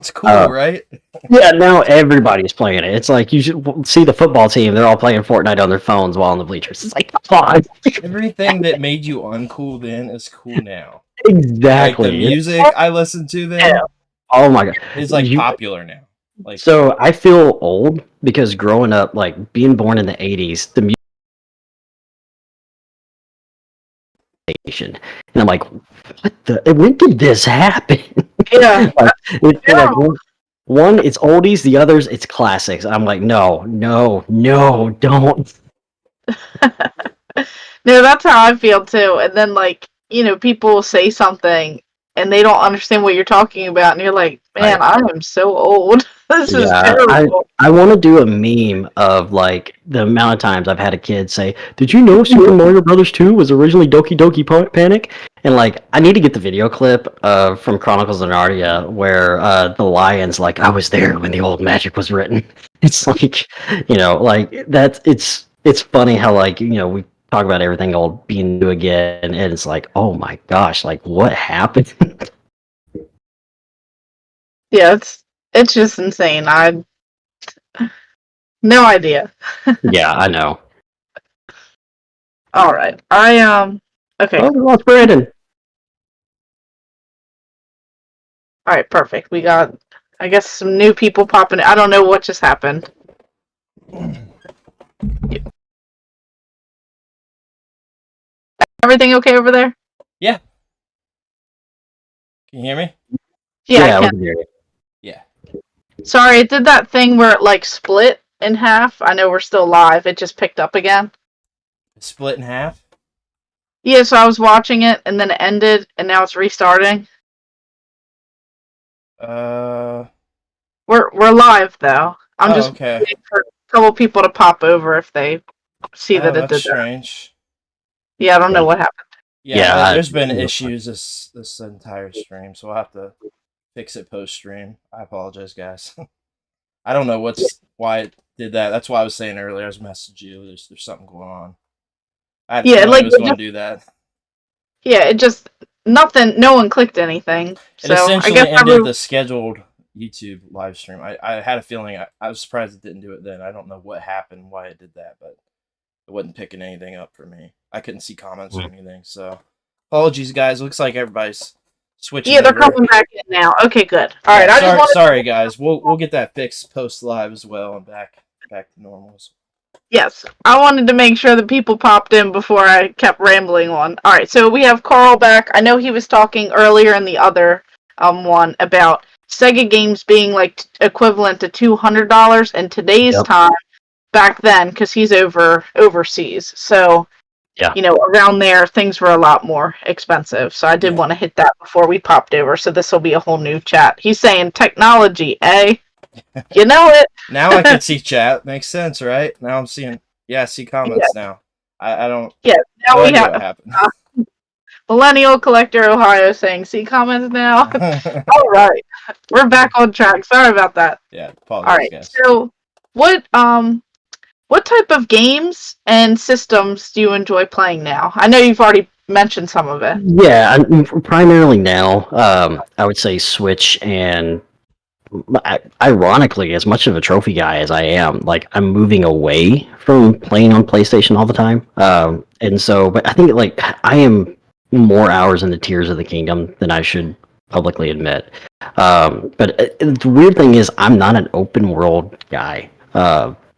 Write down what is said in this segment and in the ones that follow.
It's cool, right? Yeah, now everybody's playing it. It's like you should see the football team; they're all playing Fortnite on their phones while on the bleachers. It's like, come on. Everything that made you uncool then is cool now. Like the Exactly. music I listened to Yeah. then Oh my god. is like popular now. Like So I feel old because growing up, like being born in the '80s, the music station, and I'm like, what the? When did this happen? Yeah. Like, one, it's oldies. The others, it's classics. I'm like, no, no, no, don't. No, that's how I feel too. And then, like, people say something and they don't understand what you're talking about, and you're like, man, I am so old. This is terrible. I want to do a meme of like the amount of times I've had a kid say, "Did you know Super Mario Brothers 2 was originally Doki Doki Panic?" And like, I need to get the video clip from Chronicles of Narnia where the lion's like, "I was there when the old magic was written." It's like, like it's funny how like we talk about everything old being new again, and it's like, oh my gosh, like what happened? Yeah, it's just insane. No idea. Yeah, I know. All right. Okay. Oh, we lost Brandon. All right, perfect. We got, I guess, some new people popping. I don't know what just happened. Everything okay over there? Yeah. Can you hear me? Yeah, I we can. hear you. Yeah. Sorry, it did that thing where it like split in half. I know we're still live. It just picked up again. It's split in half? Yeah, so I was watching it and then it ended and now it's restarting. We're live though. I'm just waiting for a couple people to pop over if they see that it did that. Strange. Yeah, I don't know what happened. Yeah, there's been issues this entire stream, so I'll have to fix it post stream. I apologize, guys. I don't know why it did that. That's why I was saying earlier. I was messaging you. There's something going on. I was going to do that. Yeah, it just nothing. No one clicked anything. So it essentially I guess ended the scheduled YouTube live stream. I had a feeling. I was surprised it didn't do it then. I don't know what happened, why it did that, but it wasn't picking anything up for me. I couldn't see comments or anything. So apologies, guys. Looks like everybody's switching. Yeah, they're coming back in now. Okay, good. All right. Sorry, guys. We'll get that fixed post live as well and back to normals. Yes, I wanted to make sure that people popped in before I kept rambling on. All right, so we have Carl back. I know he was talking earlier in the other one about Sega games being like equivalent to $200 in today's time. Back then, because he's overseas, so around there things were a lot more expensive. So I did want to hit that before we popped over. So this will be a whole new chat. He's saying technology, eh? You know it. Now I can see chat. Makes sense, right? Now I'm seeing. Yeah, I see comments now. I don't. Yeah, now we have what happened. Millennial Collector Ohio saying, "See comments now." All right, we're back on track. Sorry about that. Yeah. All right. Guys. So, what type of games and systems do you enjoy playing now? I know you've already mentioned some of it. Yeah, primarily now, I would say Switch, and ironically, as much of a trophy guy as I am, like I'm moving away from playing on PlayStation all the time. And so, but I think like I am more hours in the Tears of the Kingdom than I should publicly admit. But the weird thing is, I'm not an open world guy.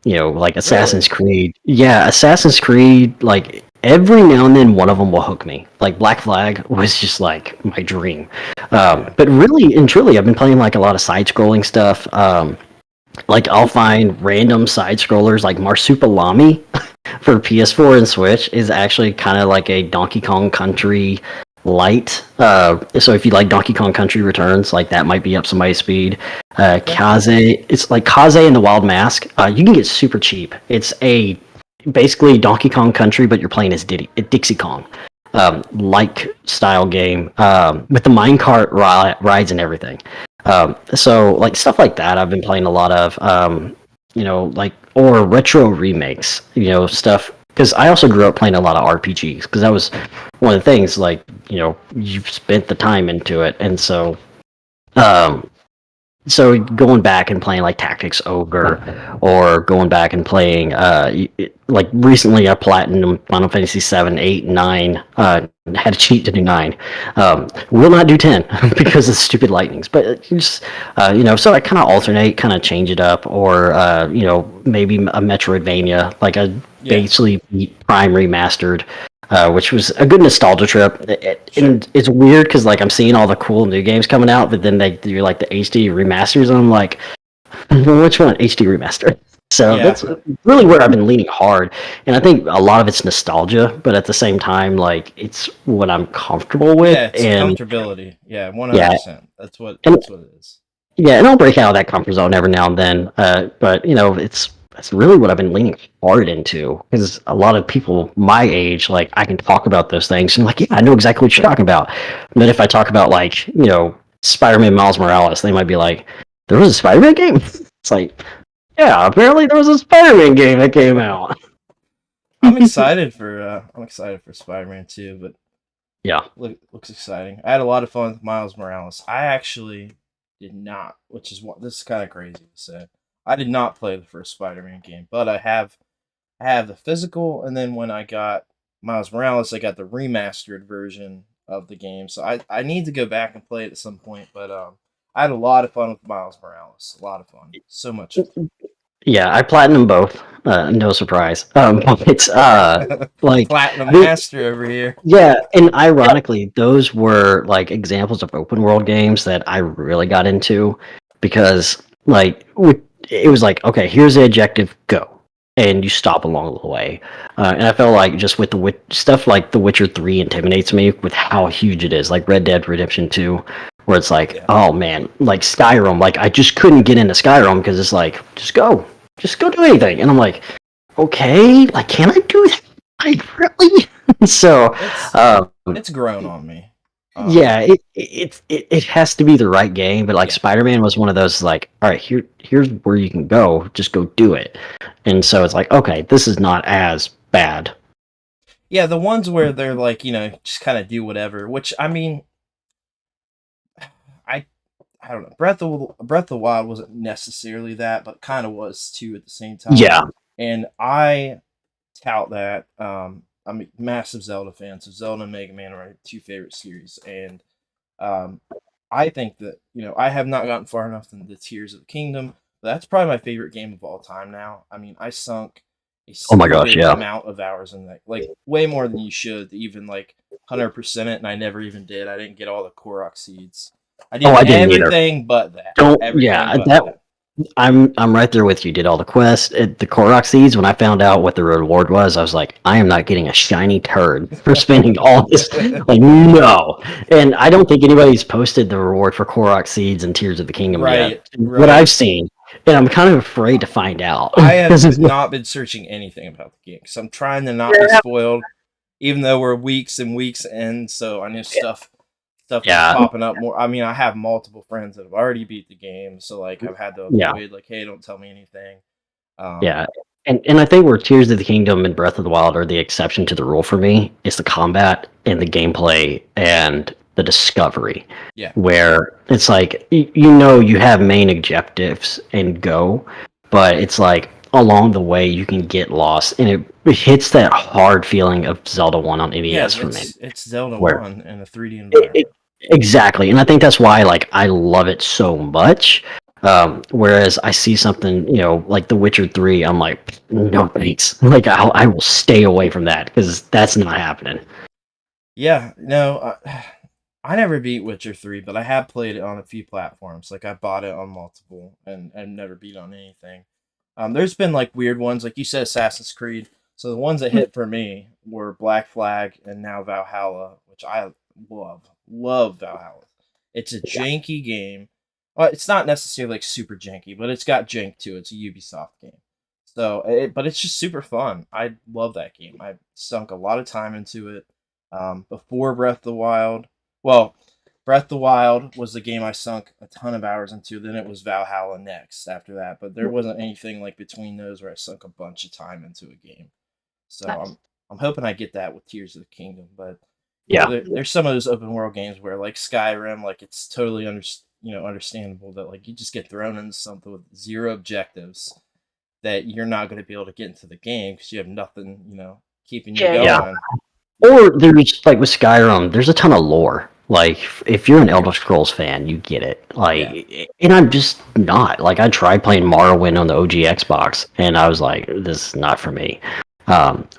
Like Assassin's Creed. Yeah, Assassin's Creed, like every now and then one of them will hook me. Like Black Flag was just like my dream. But really and truly, I've been playing like a lot of side-scrolling stuff. Like I'll find random side-scrollers like Marsupilami for PS4 and Switch is actually kind of like a Donkey Kong Country light. So if you like Donkey Kong Country Returns, like that might be up somebody's speed. Kaze, it's like Kaze and the Wild Mask. You can get super cheap. It's basically Donkey Kong Country, but you're playing as Dixie Kong. Like style game with the minecart rides and everything. So like stuff like that I've been playing a lot of. Or retro remakes. Stuff. Because I also grew up playing a lot of RPGs, because that was one of the things, like, you've spent the time into it, and so, so going back and playing like Tactics Ogre, or going back and playing like recently I platinum Final Fantasy 7, 8, 9. Had to cheat to do 9. Will not do 10 because of stupid lightnings. But just so I kind of alternate, kind of change it up, or maybe a Metroidvania, like a basically beat Prime remastered. Which was a good nostalgia trip. And it's weird because like I'm seeing all the cool new games coming out, but then they do like the HD remasters, and I'm like, which one? HD remaster. So that's really where I've been leaning hard, and I think a lot of it's nostalgia, but at the same time, like it's what I'm comfortable with. Yeah, it's and comfortability. Yeah, 100%. That's what it is. Yeah, and I'll break out of that comfort zone every now and then. But it's really what I've been leaning hard into, because a lot of people my age, like I can talk about those things and like, yeah, I know exactly what you're talking about. But if I talk about like Spider-Man Miles Morales, they might be like, there was a Spider-Man game. It's like, yeah, apparently there was a Spider-Man game that came out. I'm excited for Spider-Man 2, but yeah, looks exciting. I had a lot of fun with Miles Morales. I actually did not, which is what this is kind of crazy to say. I did not play the first Spider-Man game, but I have the physical, and then when I got Miles Morales, I got the remastered version of the game. So I need to go back and play it at some point, but I had a lot of fun with Miles Morales. A lot of fun. So much fun. Yeah, I platinum both. No surprise. It's like Platinum Master over here. Yeah, and ironically, those were like examples of open world games that I really got into, because like it was like, okay, here's the objective, go, and you stop along the way. And I felt like just with the stuff like The Witcher 3 intimidates me with how huge it is, like Red Dead Redemption 2, where it's like, oh man, like Skyrim, like I just couldn't get into Skyrim because it's like, just go do anything, and I'm like, okay, like can I do that? Like really? So it's grown on me. Yeah, it has to be the right game, but like Spider-Man was one of those like, all right, here's where you can go, just go do it. And so it's like, okay, this is not as bad. Yeah, the ones where they're like, just kind of do whatever, which I mean, I don't know. Breath of the Wild wasn't necessarily that, but kind of was too at the same time. Yeah. And I tout that. I'm a massive Zelda fan, so Zelda and Mega Man are my two favorite series, and I think that I have not gotten far enough in the Tears of the Kingdom, but that's probably my favorite game of all time now. I mean, I sunk a amount of hours in that, like way more than you should to even like 100% it, and I never even did. I didn't get all the Korok seeds. I did everything either. But that. That. I'm right there with you. Did all the quests, the Korok seeds. When I found out what the reward was, I was like, I am not getting a shiny turd for spending all this. Like, no. And I don't think anybody's posted the reward for Korok seeds and Tears of the Kingdom yet. Right. What I've seen, and I'm kind of afraid to find out. I have not been searching anything about the game because I'm trying to not be spoiled, even though we're weeks and weeks in. So I know stuff is popping up more. I mean, I have multiple friends that have already beat the game, so like I've had to avoid like, hey, don't tell me anything. And I think where Tears of the Kingdom and Breath of the Wild are the exception to the rule for me is the combat and the gameplay and the discovery. Yeah. Where it's like you have main objectives and go, but it's like along the way you can get lost, and it hits that hard feeling of Zelda 1 on NES for me. It's Zelda 1 in a 3D environment. Exactly, and I think that's why like I love it so much. Whereas I see something, like The Witcher 3, I'm like, no thanks. Like I will stay away from that because that's not happening. Yeah, no, I never beat Witcher 3, but I have played it on a few platforms. Like I bought it on multiple and never beat on anything. There's been like weird ones, like you said, Assassin's Creed. So the ones that hit for me were Black Flag and now Valhalla, which I love Valhalla. It's a janky game. Well, it's not necessarily like super janky, but it's got jank to it. It's a Ubisoft game. So, but it's just super fun. I love that game. I sunk a lot of time into it before Breath of the Wild. Well, Breath of the Wild was the game I sunk a ton of hours into. Then it was Valhalla next after that. But there wasn't anything like between those where I sunk a bunch of time into a game. So nice. I'm hoping I get that with Tears of the Kingdom. But there's some of those open world games where like Skyrim, like it's totally understandable that like you just get thrown into something with zero objectives that you're not going to be able to get into the game because you have nothing, keeping you going. Yeah. Or there's like with Skyrim, there's a ton of lore. Like if you're an Elder Scrolls fan, you get it. Like, and I'm just not. Like I tried playing Morrowind on the OG Xbox, and I was like, this is not for me.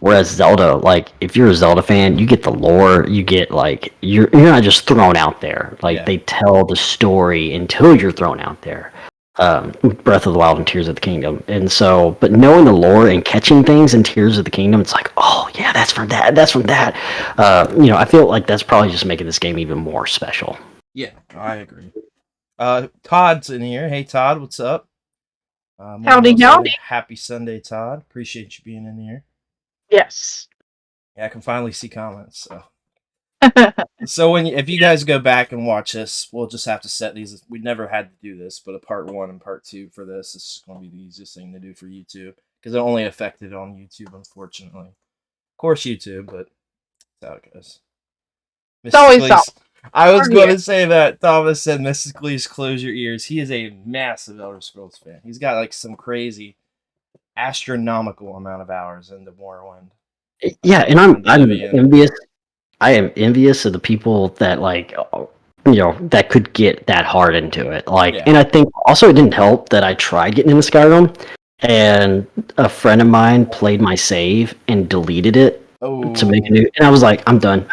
Whereas Zelda, like if you're a Zelda fan, you get the lore. You get like you're not just thrown out there. Like they tell the story until you're thrown out there. Breath of the Wild and Tears of the Kingdom, and so, but knowing the lore and catching things in Tears of the Kingdom, it's like, oh yeah, that's from that. I feel like that's probably just making this game even more special. Yeah, I agree. Todd's in here. Hey Todd, what's up? Howdy. Happy Sunday, Todd. Appreciate you being in here. Yes. Yeah, I can finally see comments. So. So if you guys go back and watch this, we'll just have to set these. We never had to do this, but a part 1 and part 2 for this is going to be the easiest thing to do for YouTube because it only affected on YouTube, unfortunately. Of course, YouTube, but that's how it goes. It's always so. I was going to say that Thomas said, "Mrs. Glees, close your ears." He is a massive Elder Scrolls fan. He's got like some crazy, astronomical amount of hours into Morrowind. Yeah, and I'm envious. I am envious of the people that that could get that hard into it. And I think also it didn't help that I tried getting into Skyrim, and a friend of mine played my save and deleted it to make a new. And I was like, I'm done.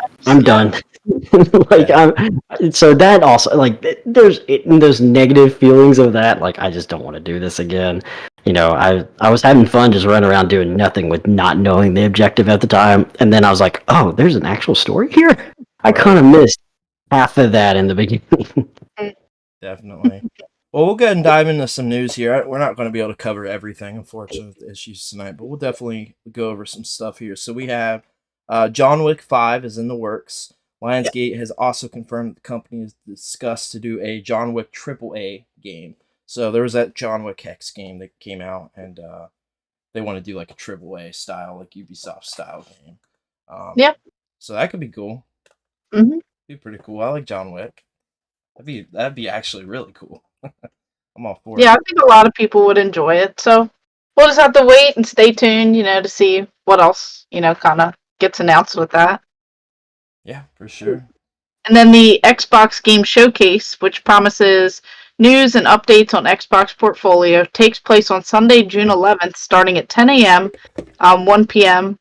So that also there's negative feelings of that. Like I just don't want to do this again. I was having fun just running around doing nothing with not knowing the objective at the time, and then I was like, oh, there's an actual story here. I kind of missed half of that in the beginning. Definitely. Well, we'll go ahead and dive into some news here. We're not going to be able to cover everything, unfortunately, with the issues tonight, but we'll definitely go over some stuff here. So we have John Wick 5 is in the works. Lionsgate has also confirmed that the company has discussed to do a John Wick AAA game. So there was that John Wick X game that came out, and they want to do like a AAA style, like Ubisoft style game. So that could be cool. Mm-hmm. Be pretty cool. I like John Wick. That'd be actually really cool. I'm all for it. Yeah, I think a lot of people would enjoy it. So we'll just have to wait and stay tuned, to see what else, kind of gets announced with that. Yeah, for sure. And then the Xbox Game Showcase, which promises news and updates on Xbox portfolio, takes place on Sunday, June 11th, starting at 10 a.m., 1 p.m.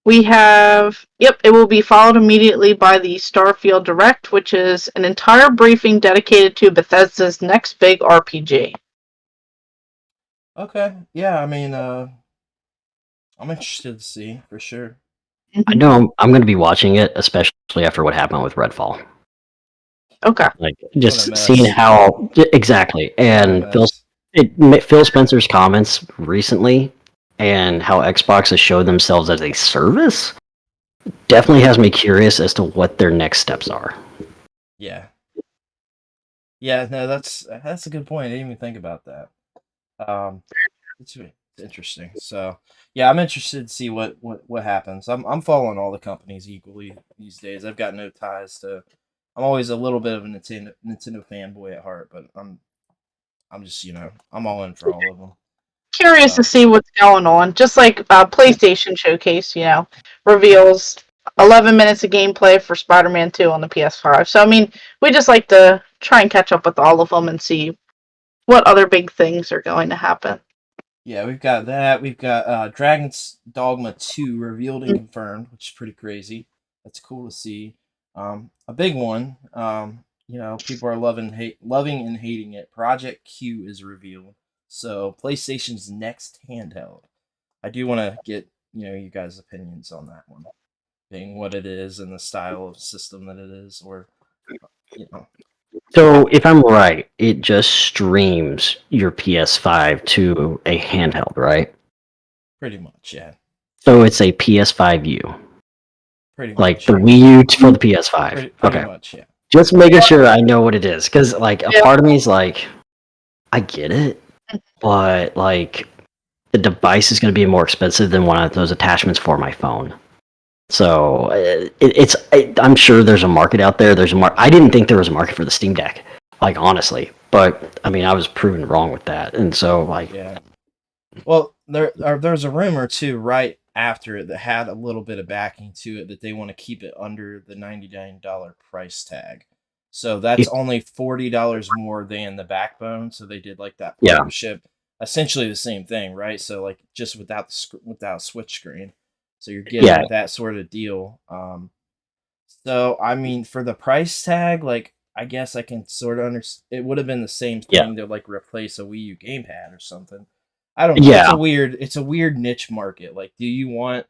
We have, it will be followed immediately by the Starfield Direct, which is an entire briefing dedicated to Bethesda's next big RPG. Okay, yeah, I mean, I'm interested to see, for sure. I know I'm going to be watching it, especially after what happened with Redfall. Okay. Like, just seeing how... Exactly. And Phil Spencer's comments recently and how Xbox has showed themselves as a service definitely has me curious as to what their next steps are. Yeah. Yeah, no, that's a good point. I didn't even think about that. It's interesting. So, yeah, I'm interested to see what happens. I'm following all the companies equally these days. I've got no ties to... I'm always a little bit of a Nintendo fanboy at heart, but I'm just, I'm all in for all of them. Curious to see what's going on. Just like PlayStation Showcase, reveals 11 minutes of gameplay for Spider-Man 2 on the PS5. So, I mean, we just like to try and catch up with all of them and see what other big things are going to happen. Yeah, we've got that. We've got Dragon's Dogma 2 revealed and confirmed, which is pretty crazy. That's cool to see. A big one, people are loving and hating it. Project Q is revealed. So PlayStation's next handheld. I do want to get, you guys' opinions on that one. Being what it is and the style of system that it is, or, So if I'm right, it just streams your PS5 to a handheld, right? Pretty much, yeah. So it's a PS5U. Pretty much. Like the Wii U for the PS5. Pretty okay. much, yeah. Just making sure I know what it is. Because, a part of me is like, I get it. But, the device is going to be more expensive than one of those attachments for my phone. So, I'm sure there's a market out there. I didn't think there was a market for the Steam Deck. Like honestly, but I mean, I was proven wrong with that, and so like, Yeah. Well, there's a rumor too right after it that had a little bit of backing to it that they want to keep it under the $99 price tag. So that's it, only $40 more than the backbone. So they did like that yeah, partnership, essentially the same thing, right? So like just without without switch screen. So you're yeah, getting that sort of deal. So I mean, for the price tag, like I guess I can sort of understand. It would have been the same yeah, thing to like replace a Wii U gamepad or something. I don't know. yeah. It's a weird niche market. Like, do you want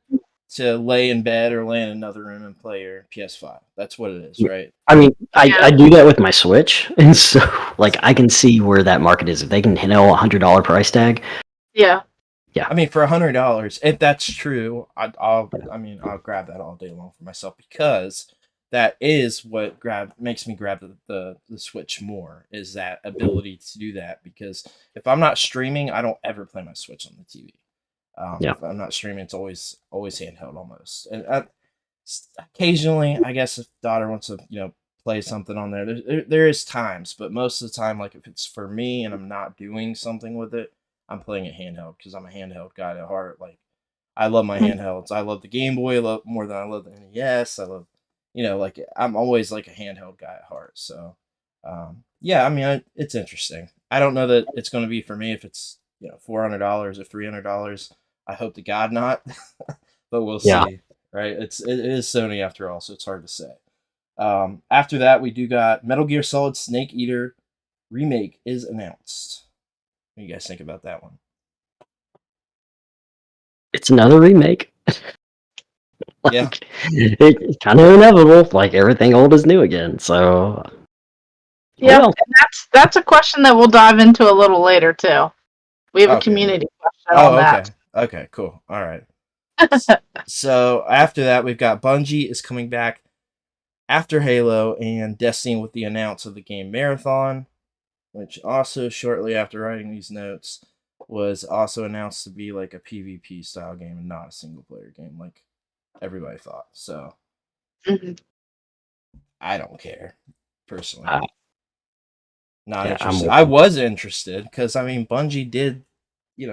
to lay in bed or lay in another room and play your PS5? That's what it is, right? I mean, I Yeah. do that with my Switch, and so like I can see where that market is. If they can hit $100 price tag, Yeah. yeah, I mean, for $100, if that's true, I'll grab that all day long for myself because that is what makes me grab the Switch more is that ability to do that. Because if I'm not streaming, I don't ever play my Switch on the TV. yeah, If I'm not streaming, it's always handheld almost. And occasionally, I guess if daughter wants to play something on there is times, but most of the time, like if it's for me and I'm not doing something with it, I'm playing it handheld because I'm a handheld guy at heart. Like I love my handhelds. I love the Game Boy more than I love the NES. I love, like I'm always like a handheld guy at heart. So, yeah, I mean, it's interesting. I don't know that it's going to be for me if it's $400 or $300. I hope to God not, but we'll yeah. see. Right? It is Sony after all, so it's hard to say. After that, we do got Metal Gear Solid Snake Eater remake is announced. What do you guys think about that one? It's another remake. Yeah. Like it's kind of inevitable. Like everything old is new again. So Yep. well, And that's a question that we'll dive into a little later too. We have a Okay. community question on Oh, that. okay. Okay, cool. All right. So after that, we've got Bungie is coming back after Halo and Destiny with the announce of the game Marathon, which also shortly after writing these notes was also announced to be like a PvP style game and not a single player game like everybody thought. So Mhm. I don't care personally. uh, Not yeah, interested. I was interested because I mean Bungie did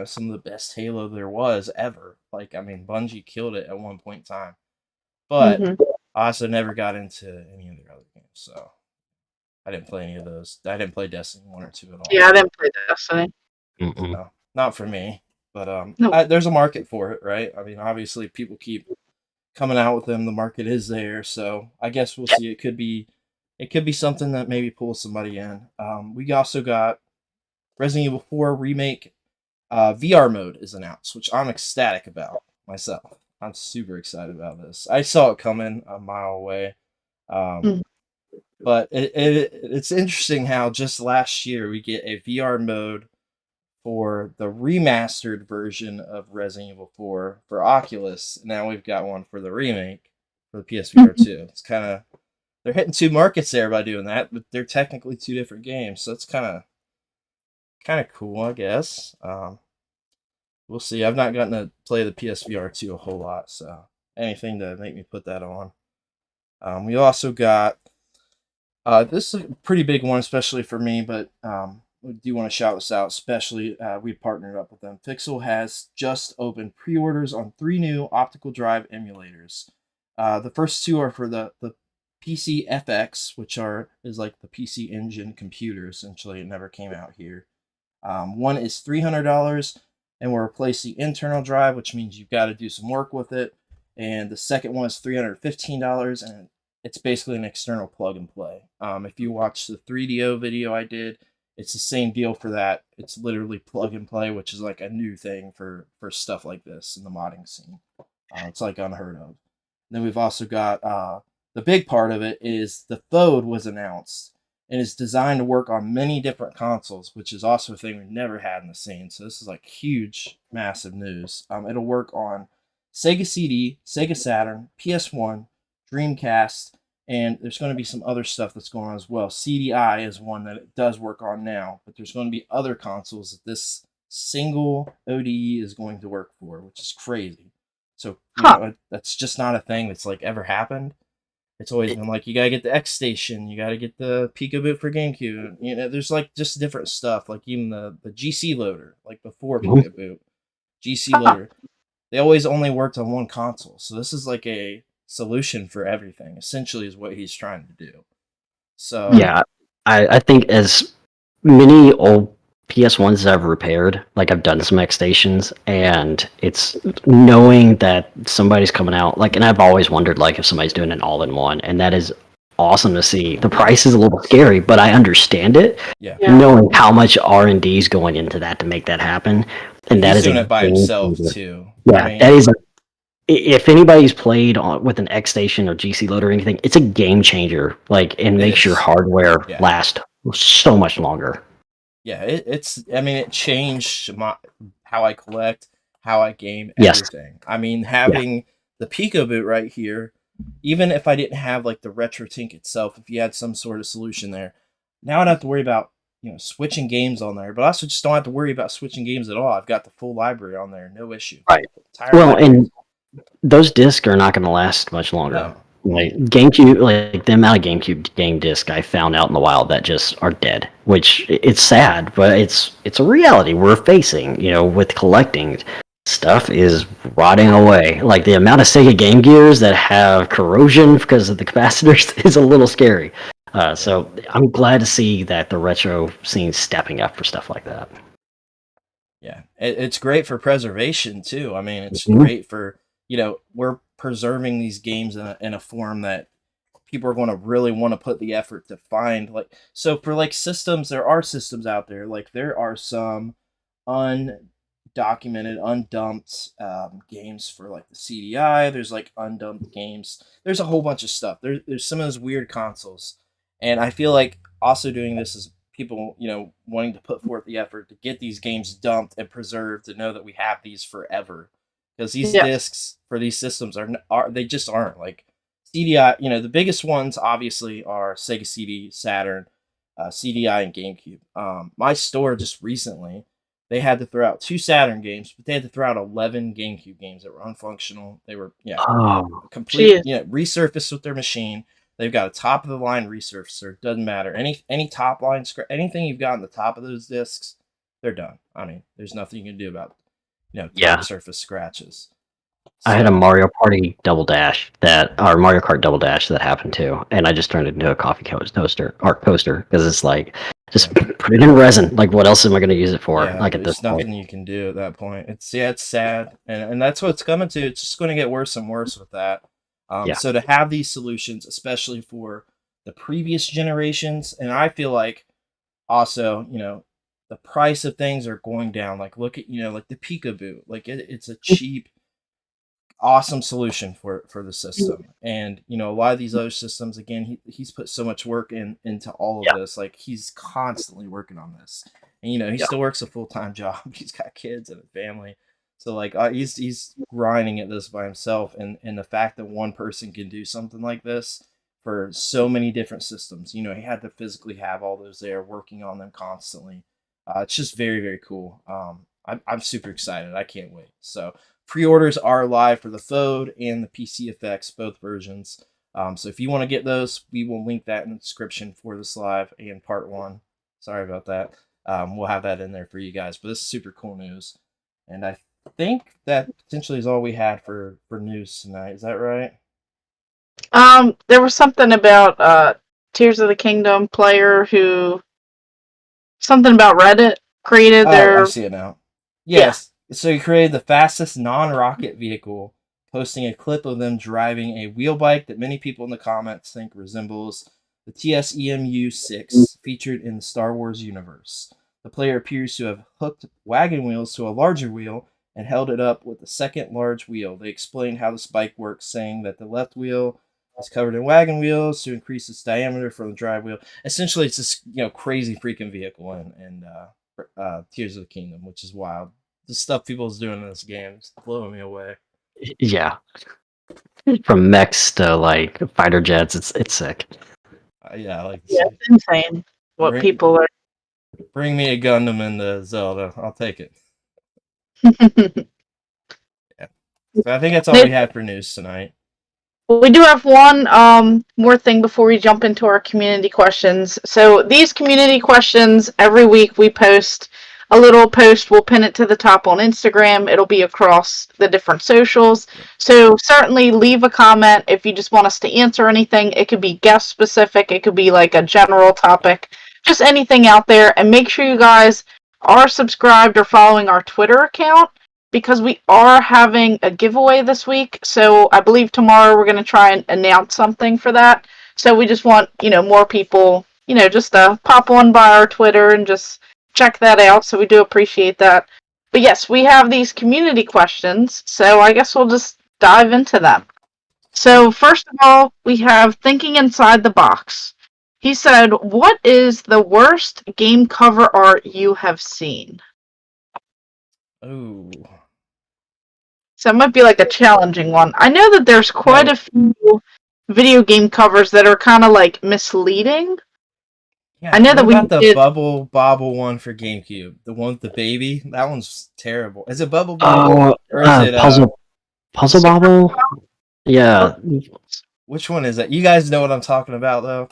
some of the best Halo there was ever. Like I mean Bungie killed it at one point in time, but Mhm. I also never got into any of their other games. So I didn't play any of those. I didn't play Destiny 1 or 2 at all. Yeah, I didn't play Destiny. mm-mm. No, not for me. But No. there's a market for it, right? I mean, obviously people keep coming out with them. The market is there, so I guess we'll see. It could be something that maybe pulls somebody in. We also got Resident Evil 4 remake. VR mode is announced, which I'm ecstatic about myself. I'm super excited about this. I saw it coming a mile away. Um, Mhm. but it's interesting how just last year we get a VR mode for the remastered version of Resident Evil 4 for Oculus. Now we've got one for the remake for the PSVR 2. It's kind of they're hitting two markets there by doing that, but they're technically two different games, so it's kind of cool, I guess. We'll see. I've not gotten to play the PSVR 2 a whole lot, so anything to make me put that on. We also got this is a pretty big one, especially for me, but we do want to shout this out. Especially, we partnered up with them. Pixel has just opened pre-orders on 3 new optical drive emulators. The first 2 are for the PC FX, which is like the PC Engine computer. Essentially, it never came out here. One is $300 and will replace the internal drive, which means you've got to do some work with it. And the second one is $315, and it's basically an external plug and play. If you watch the 3DO video I did, it's the same deal for that. It's literally plug and play, which is like a new thing for stuff like this in the modding scene. It's like unheard of. And then we've also got the big part of it is the Thode was announced and is designed to work on many different consoles, which is also a thing we've never had in the scene. So this is like huge, massive news. It'll work on Sega CD, Sega Saturn, PS1, Dreamcast, and there's going to be some other stuff that's going on as well. CDI is one that it does work on now, but there's going to be other consoles that this single ODE is going to work for, which is crazy. So, Huh. that's just not a thing that's like ever happened. it's always been like you gotta get the X Station, you gotta get the Picoboot for GameCube. You know, there's like just different stuff, like even the GC loader, like before Mhm. Picoboot, GC loader. They always only worked on one console, so this is like a solution for everything. Essentially, is what he's trying to do. So Yeah, I think as many old PS1s as I've repaired, like I've done some X stations, and it's knowing that somebody's coming out, like, and I've always wondered, like, if somebody's doing an all-in-one, and that is awesome to see. The price is a little scary, but I understand it, yeah, Yeah. knowing how much R&D is going into that to make that happen, and that he's is doing a it by game himself changer. too. Yeah, I mean, that is if anybody's played with an X Station or GC loader or anything, it's a game changer. Like, and It makes your is. hardware Yeah. last so much longer. Yeah, it's. I mean, it changed how I collect, how I game, Yes. everything. I mean, having the Picoboot right here, even if I didn't have like the Retro Tink itself, if you had some sort of solution there, now I don't have to worry about switching games on there. But I also just don't have to worry about switching games at all. I've got the full library on there, no issue. Right. Entire Well, library. and those discs are not going to last much longer. No. Like GameCube, like the amount of GameCube game disc I found out in the wild that just are dead. Which it's sad, but it's a reality we're facing. With collecting, stuff is rotting away. Like the amount of Sega Game Gears that have corrosion because of the capacitors is a little scary. So I'm glad to see that the retro scene's stepping up for stuff like that. Yeah, it's great for preservation too. I mean, it's Mhm. great for we're preserving these games in a form that people are going to really want to put the effort to find. Like, so for like systems, there are systems out there. Like there are some undocumented, undumped games for like the CDI. There's like undumped games. There's a whole bunch of stuff. There's some of those weird consoles, and I feel like also doing this is people wanting to put forth the effort to get these games dumped and preserved to know that we have these forever, because these Yes. discs for these systems are they just aren't like CDI. The biggest ones obviously are Sega CD, Saturn, CDI, and GameCube. My store just recently, they had to throw out 2 Saturn games, but they had to throw out 11 GameCube games that were unfunctional. They were Oh, complete Jeez. resurfaced with their machine. They've got a top of the line resurfacer. Doesn't matter any top line anything you've got on the top of those discs, they're done. I mean, there's nothing you can do about top yeah. surface scratches. I had a So, Mario Party Double Dash or Mario Kart Double Dash that happened too, and I just turned it into a coffee coaster because it's like just put it in resin. Like, what else am I going to use it for? yeah, Like at this there's nothing point. you can do at that point. It's sad, and that's what it's coming to. It's just going to get worse and worse with that. Yeah. So to have these solutions, especially for the previous generations, and I feel like also, the price of things are going down. Like look at like the Picoboot, like it's a cheap, awesome solution for the system. And a lot of these other systems, again, he's put so much work into all of Yeah. this. Like he's constantly working on this, and he Yeah. still works a full-time job. He's got kids and a family, so like he's grinding at this by himself. And the fact that one person can do something like this for so many different systems, he had to physically have all those there, working on them constantly. It's just very, very cool. I'm super excited. I can't wait. So pre-orders are live for the Fode and the PC effects, both versions. So if you want to get those, we will link that in the description for this live and part 1. Sorry about that. We'll have that in there for you guys. But this is super cool news, and I think that potentially is all we had for news tonight. Is that right? There was something about Tears of the Kingdom player who something about Reddit created Oh, their. I see it now. Yes. So he created the fastest non-rocket vehicle, posting a clip of them driving a wheel bike that many people in the comments think resembles the TSEMU-6 featured in the Star Wars universe. The player appears to have hooked wagon wheels to a larger wheel and held it up with the second large wheel. They explained how this bike works, saying that the left wheel is covered in wagon wheels to increase its diameter from the drive wheel. Essentially, it's this crazy freaking vehicle in Tears of the Kingdom, which is wild. The stuff people's doing in this game is blowing me away. Yeah. From mechs to like fighter jets, it's sick. Yeah, I like to Yeah, see. it's insane what Bring- people are. Bring me a Gundam in the Zelda. I'll take it. So I think that's all we had for news tonight. We do have one more thing before we jump into our community questions. So these community questions, every week we post a little post. We'll pin it to the top on Instagram. It'll be across the different socials. So certainly leave a comment if you just want us to answer anything. It could be guest specific. It could be like a general topic. Just anything out there. And make sure you guys are subscribed or following our Twitter account, because we are having a giveaway this week. So I believe tomorrow we're going to try and announce something for that. So we just want, more people, just to pop on by our Twitter and just check that out. So we do appreciate that. But yes, we have these community questions. So I guess we'll just dive into them. So first of all, we have Thinking Inside the Box. He said, "What is the worst game cover art you have seen?" Ooh. So it might be like a challenging one. I know that there's quite a few video game covers that are kind of like misleading. Yeah, I know that we got the did... Bubble Bobble one for GameCube. The one with the baby. That one's terrible. Is it Bubble Bobble? Or is it Puzzle Bobble? Yeah. Which one is that? You guys know what I'm talking about, though.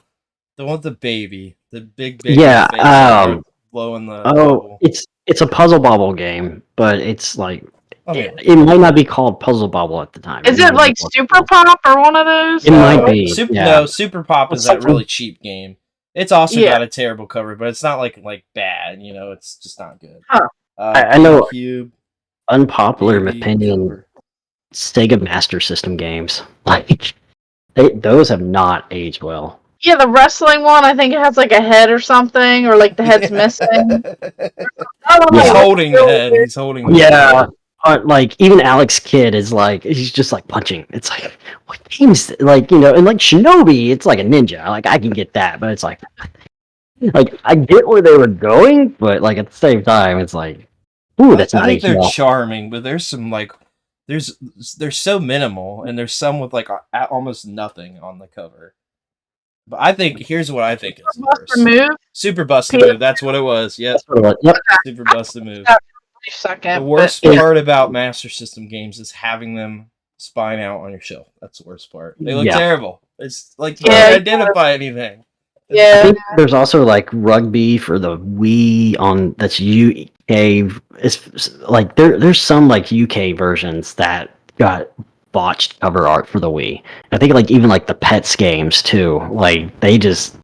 The one with the baby, the big Yeah. face blowing the. Bubble. It's a Puzzle Bobble game, but it's like Okay. it might not be called Puzzle Bobble at the time. Is it like Super Pop or one of those? It might be. No, Super Pop is that really cheap game. It's also got a terrible cover, but it's not like bad. It's just not good. Huh. I know. Unpopular opinion. Cover. Sega Master System games, like those have not aged well. Yeah, the wrestling one, I think it has like a head or something, or like the head's missing. He's holding the head. He's holding the head. Like even Alex Kidd is like he's just like punching. It's like what game is and like Shinobi, it's like a ninja. Like I can get that, but it's like I get where they were going, but like at the same time, it's like ooh, that's not. I think they're charming, but there's some like they're so minimal, and there's some with like almost nothing on the cover. But I think here's what I think is worse. Super Busted Move. That's what it was. Yep. Super Busted Move. The worst part about Master System games is having them spine out on your shelf. That's the worst part. They look terrible. It's like you can't identify anything. Yeah. I think there's also like Rugby for the Wii on that's UK. It's like there's some like UK versions that got botched cover art for the Wii. I think like even like the Pets games too. Like it just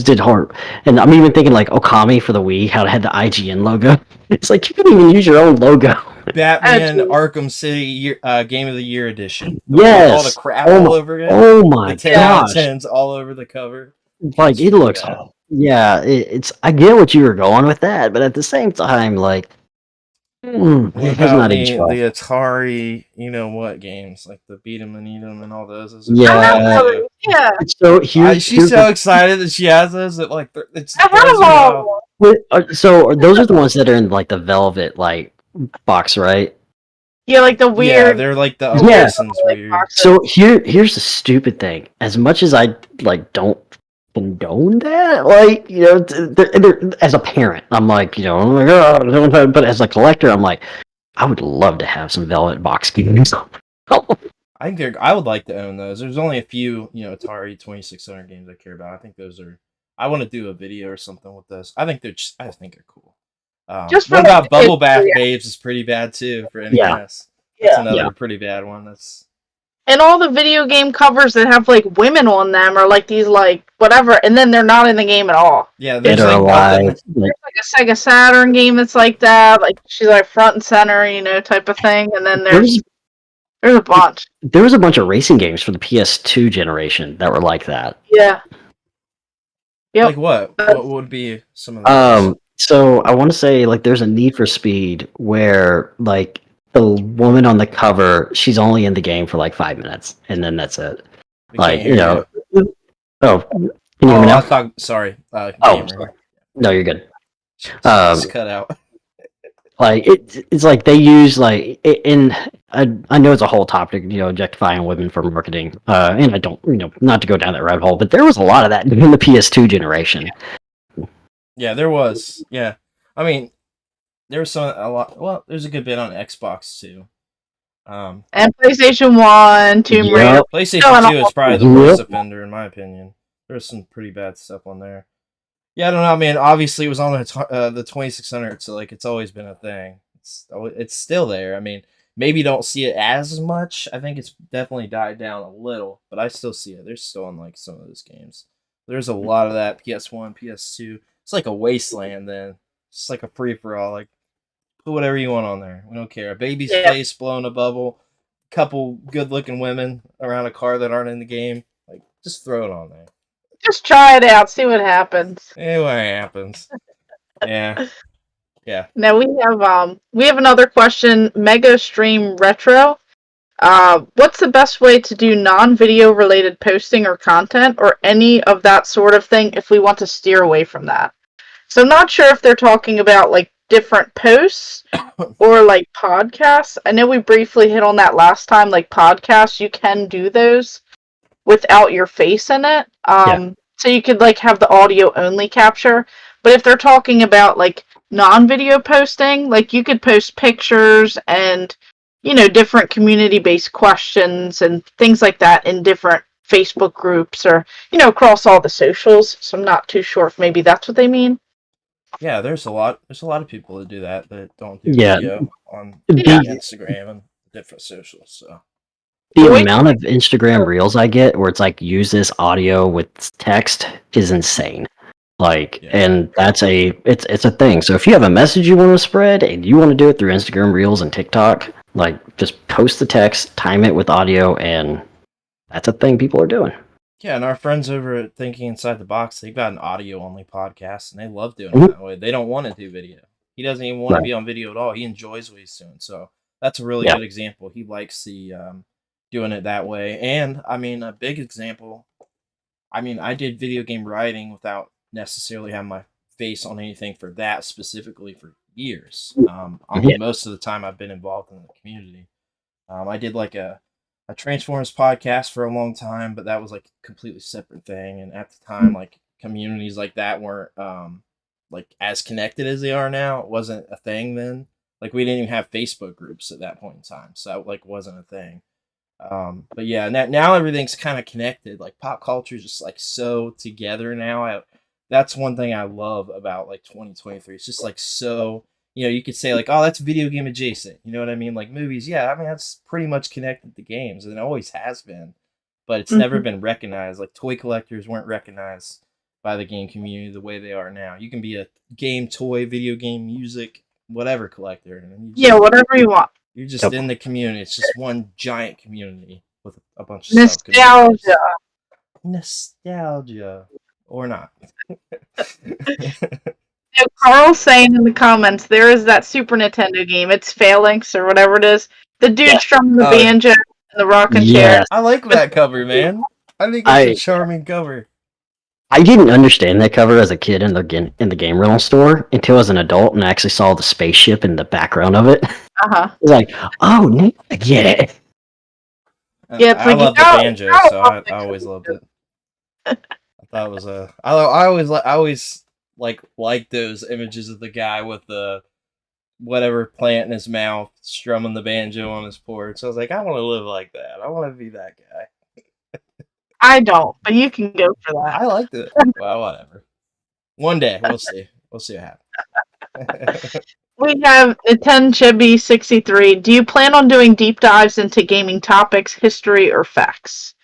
did horrible. And I'm even thinking like Okami for the Wii, how it had the IGN logo. It's like you couldn't even use your own logo. Batman Arkham City Game of the Year edition. Yes. All the crap all over it. Oh my gosh. The 10s all over the cover. Like it looks bad. Yeah, it's I get what you were going with that, but at the same time, like it has not aged well. The Atari, what games like the Beat 'em and Eat 'em and all those. Yeah. So she's so excited that she has those that like it's. So those are the ones that are in like the velvet like box, right? Yeah, like the weird. Yeah, they're like the license weird. So here's the stupid thing. As much as I like don't condone that, like they're, as a parent I'm like oh my god, but as a collector I'm like I would love to have some velvet box games. I would like to own those. There's only a few Atari 2600 games I care about. I think those are I want to do a video or something with those. I think they're cool. What about Bubble Bath Babes is pretty bad too for NES. That's another pretty bad one. That's and all the video game covers that have like women on them are like these like whatever, and then they're not in the game at all. Yeah, there's like a Sega Saturn game that's like that. Like she's like front and center, type of thing. And then there's a bunch. There was a bunch of racing games for the PS2 generation that were like that. Yeah. Yep. Like what? What would be some of those? So I want to say like there's a Need for Speed where like the woman on the cover, she's only in the game for like 5 minutes, and then that's it. Like Oh, can you hear me now? Sorry. Sorry. No, you're good. Just cut out. Like it's like they use like I know it's a whole topic, objectifying women for marketing, and I don't, not to go down that rabbit hole, but there was a lot of that in the PS2 generation. Yeah, there was. Yeah, I mean, there was a lot. Well, there's a good bit on Xbox too. And PlayStation 1, Tomb Raider. Yep. PlayStation 2 is probably the worst Yep. offender in my opinion. There's some pretty bad stuff on there. Yeah, I don't know. I mean, obviously it was on the 2600, so like it's always been a thing. It's still there. I mean, maybe you don't see it as much. I think it's definitely died down a little, but I still see it. There's still in like some of those games. There's a lot of that PS1, PS2. It's like a wasteland then. It's like a free for all. Like put whatever you want on there. We don't care. A baby's face blowing a bubble, couple good looking women around a car that aren't in the game. Like just throw it on there. Just try it out, see what happens. What happens. Yeah. Yeah. Now we have another question. Mega Stream Retro. What's the best way to do non-video related posting or content or any of that sort of thing if we want to steer away from that? So I'm not sure if they're talking about like different posts or like podcasts. I know we briefly hit on that last time. Like podcasts, you can do those without your face in it. So you could like have the audio only capture. But if they're talking about like non-video posting, like you could post pictures and different community-based questions and things like that in different Facebook groups or across all the socials. So I'm not too sure if maybe that's what they mean. Yeah, there's a lot of people that do that don't do video on Instagram and different socials. So the amount of Instagram reels I get where it's like use this audio with text is insane. Like, and that's it's a thing. So if you have a message you want to spread and you want to do it through Instagram Reels and TikTok, like just post the text, time it with audio, and that's a thing people are doing. Yeah, and our friends over at Thinking Inside the Box, they've got an audio only podcast, and they love doing it that way. They don't want to do video. He doesn't even want to be on video at all. He enjoys what he's doing. So that's a really good example. He likes the doing it that way. And I mean, a big example. I mean, I did video game writing without necessarily having my face on anything for that specifically for years. Most of the time I've been involved in the community. I did like a Transformers podcast for a long time, but that was like a completely separate thing. And at the time, like communities like that weren't like as connected as they are now. It wasn't a thing then. Like we didn't even have Facebook groups at that point in time, so that like wasn't a thing. But yeah, now everything's kind of connected. Like pop culture is just like so together now. That's one thing I love about like 2023. It's just like so. You could say like, oh, that's video game adjacent. You know what I mean? Like movies, yeah. I mean, that's pretty much connected to games, and it always has been. But it's never been recognized. Like toy collectors weren't recognized by the game community the way they are now. You can be a game, toy, video game, music, whatever collector. And whatever you want. You're just in the community. It's just one giant community with a bunch of nostalgia, or not. Carl's saying in the comments, there is that Super Nintendo game. It's Phalanx or whatever it is. The dude strumming the banjo and the rocking chair. I like that cover, man. I think it's a charming cover. I didn't understand that cover as a kid in the game rental store until as an adult and I actually saw the spaceship in the background of it. I was like, oh, no, I get it. Yeah, it's I love the banjo, so I always loved it. I thought it was I always like those images of the guy with the whatever plant in his mouth strumming the banjo on his porch. So I was like, I want to live like that. I want to be that guy. I don't, but you can go for that. I liked it. Well, whatever. One day, we'll see. We'll see what happens. We have TGJP. Do you plan on doing deep dives into gaming topics, history, or facts?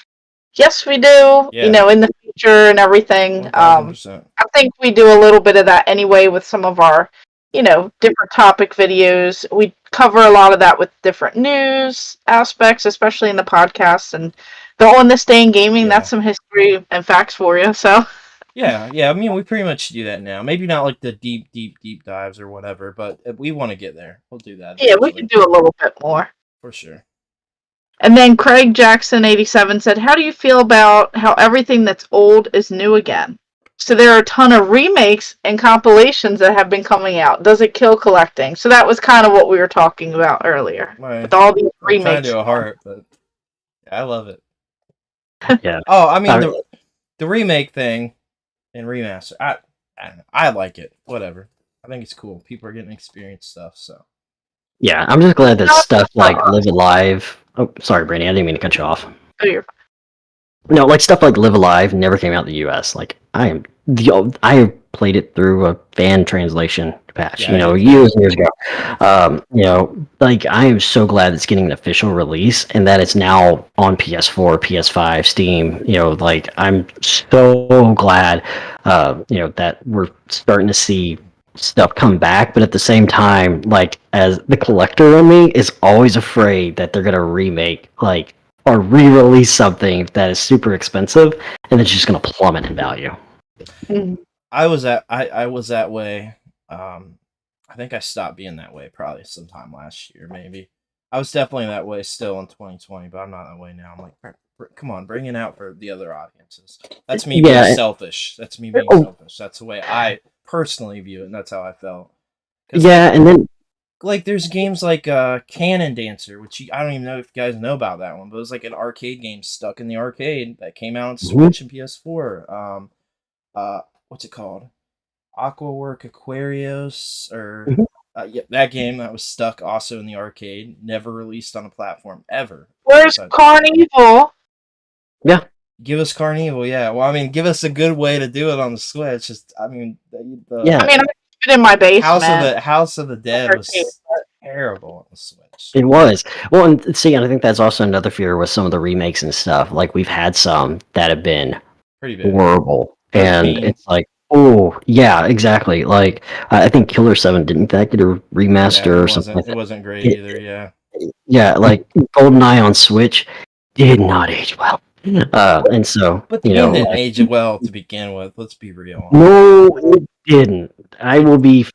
Yes, we do. In the future and everything. I think we do a little bit of that anyway with some of our, different topic videos. We cover a lot of that with different news aspects, especially in the podcast. And the On This Day in Gaming, that's some history and facts for you. So. Yeah. I mean, we pretty much do that now. Maybe not like the deep dives or whatever, but we want to get there. We'll do that. Yeah, we can do a little bit more. For sure. And then Craig Jackson 87 said, how do you feel about how everything that's old is new again? So there are a ton of remakes and compilations that have been coming out. Does it kill collecting? So that was kind of what we were talking about earlier. With all these remakes. I'm trying to do a heart, but I love it. Yeah. Oh, I mean, the remake thing and remaster, I don't know. I like it. Whatever. I think it's cool. People are getting experienced stuff, so Yeah, I'm just glad that stuff like Live Alive. Oh, sorry, Brandy, I didn't mean to cut you off. Oh, you're No, like stuff like Live Alive never came out in the U.S. Like I played it through a fan translation patch, Yeah, I did too. years and years ago. Like I am so glad it's getting an official release and that it's now on PS4, PS5, Steam. Like I'm so glad, that we're starting to see stuff come back. But at the same time, like as the collector in me is always afraid that they're gonna remake like or re-release something that is super expensive and it's just going to plummet in value. I was that way. I think I stopped being that way probably sometime last year, maybe. I was definitely that way still in 2020, but I'm not that way now. I'm like, come on, bring it out for the other audiences. That's me being selfish. That's me being selfish. That's the way I personally view it, and that's how I felt. Yeah, and then like there's games like Cannon Dancer, which I don't even know if you guys know about that one, but it was like an arcade game stuck in the arcade that came out on Switch and PS4. What's it called? Aquawork Aquarius, or that game that was stuck also in the arcade, never released on a platform ever. Where's Carnival? Yeah. Give us Carnival, yeah. Well, I mean, give us a good way to do it on the Switch. I mean, I keep it in my basement. House of the Dead was terrible on the Switch. It was. Well, and see, and I think that's also another fear with some of the remakes and stuff. Like we've had some that have been pretty bad. Horrible, and it's like, oh yeah, exactly. Like I think Killer 7 didn't that get a remaster or something? It wasn't great either. Yeah. Yeah, like GoldenEye on Switch did not age well. And so, but the game didn't age well to begin with. Let's be real. No, it didn't. I will be,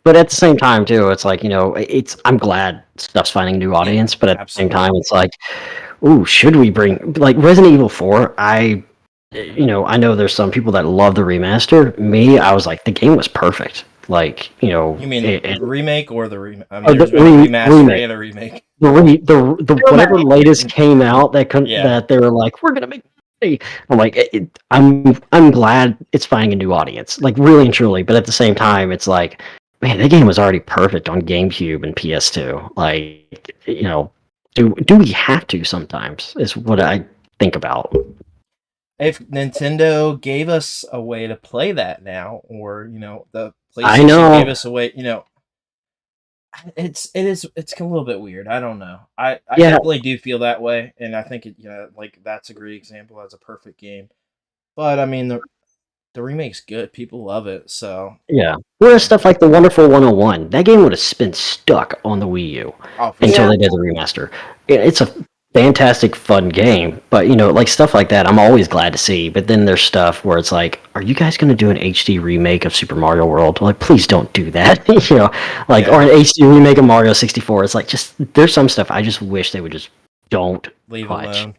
but at the same time too, it's like I'm glad stuff's finding a new audience, but at the same time, it's like, ooh, should we bring like Resident Evil 4? I know there's some people that love the remaster. Me, I was like, the game was perfect. Like, You mean the remake or the remake? I mean, there's been a remaster and a remake. The whatever latest came out that they were like, we're gonna make money. I'm like, I'm glad it's finding a new audience, like really and truly. But at the same time, it's like, man, that game was already perfect on GameCube and PS2. Like, do we have to sometimes? Is what I think about. If Nintendo gave us a way to play that now, or the PlayStation gave us a way, it's a little bit weird. I don't know. I definitely do feel that way, and I think like that's a great example as a perfect game. But I mean the remake's good. People love it, so yeah. Whereas stuff like the Wonderful 101, that game would have been stuck on the Wii U until they did the remaster. It's a fantastic, fun game, but like stuff like that, I'm always glad to see. But then there's stuff where it's like, are you guys going to do an HD remake of Super Mario World? Like, please don't do that, or an HD remake of Mario 64. It's like, just there's some stuff I just wish they would just don't leave alone.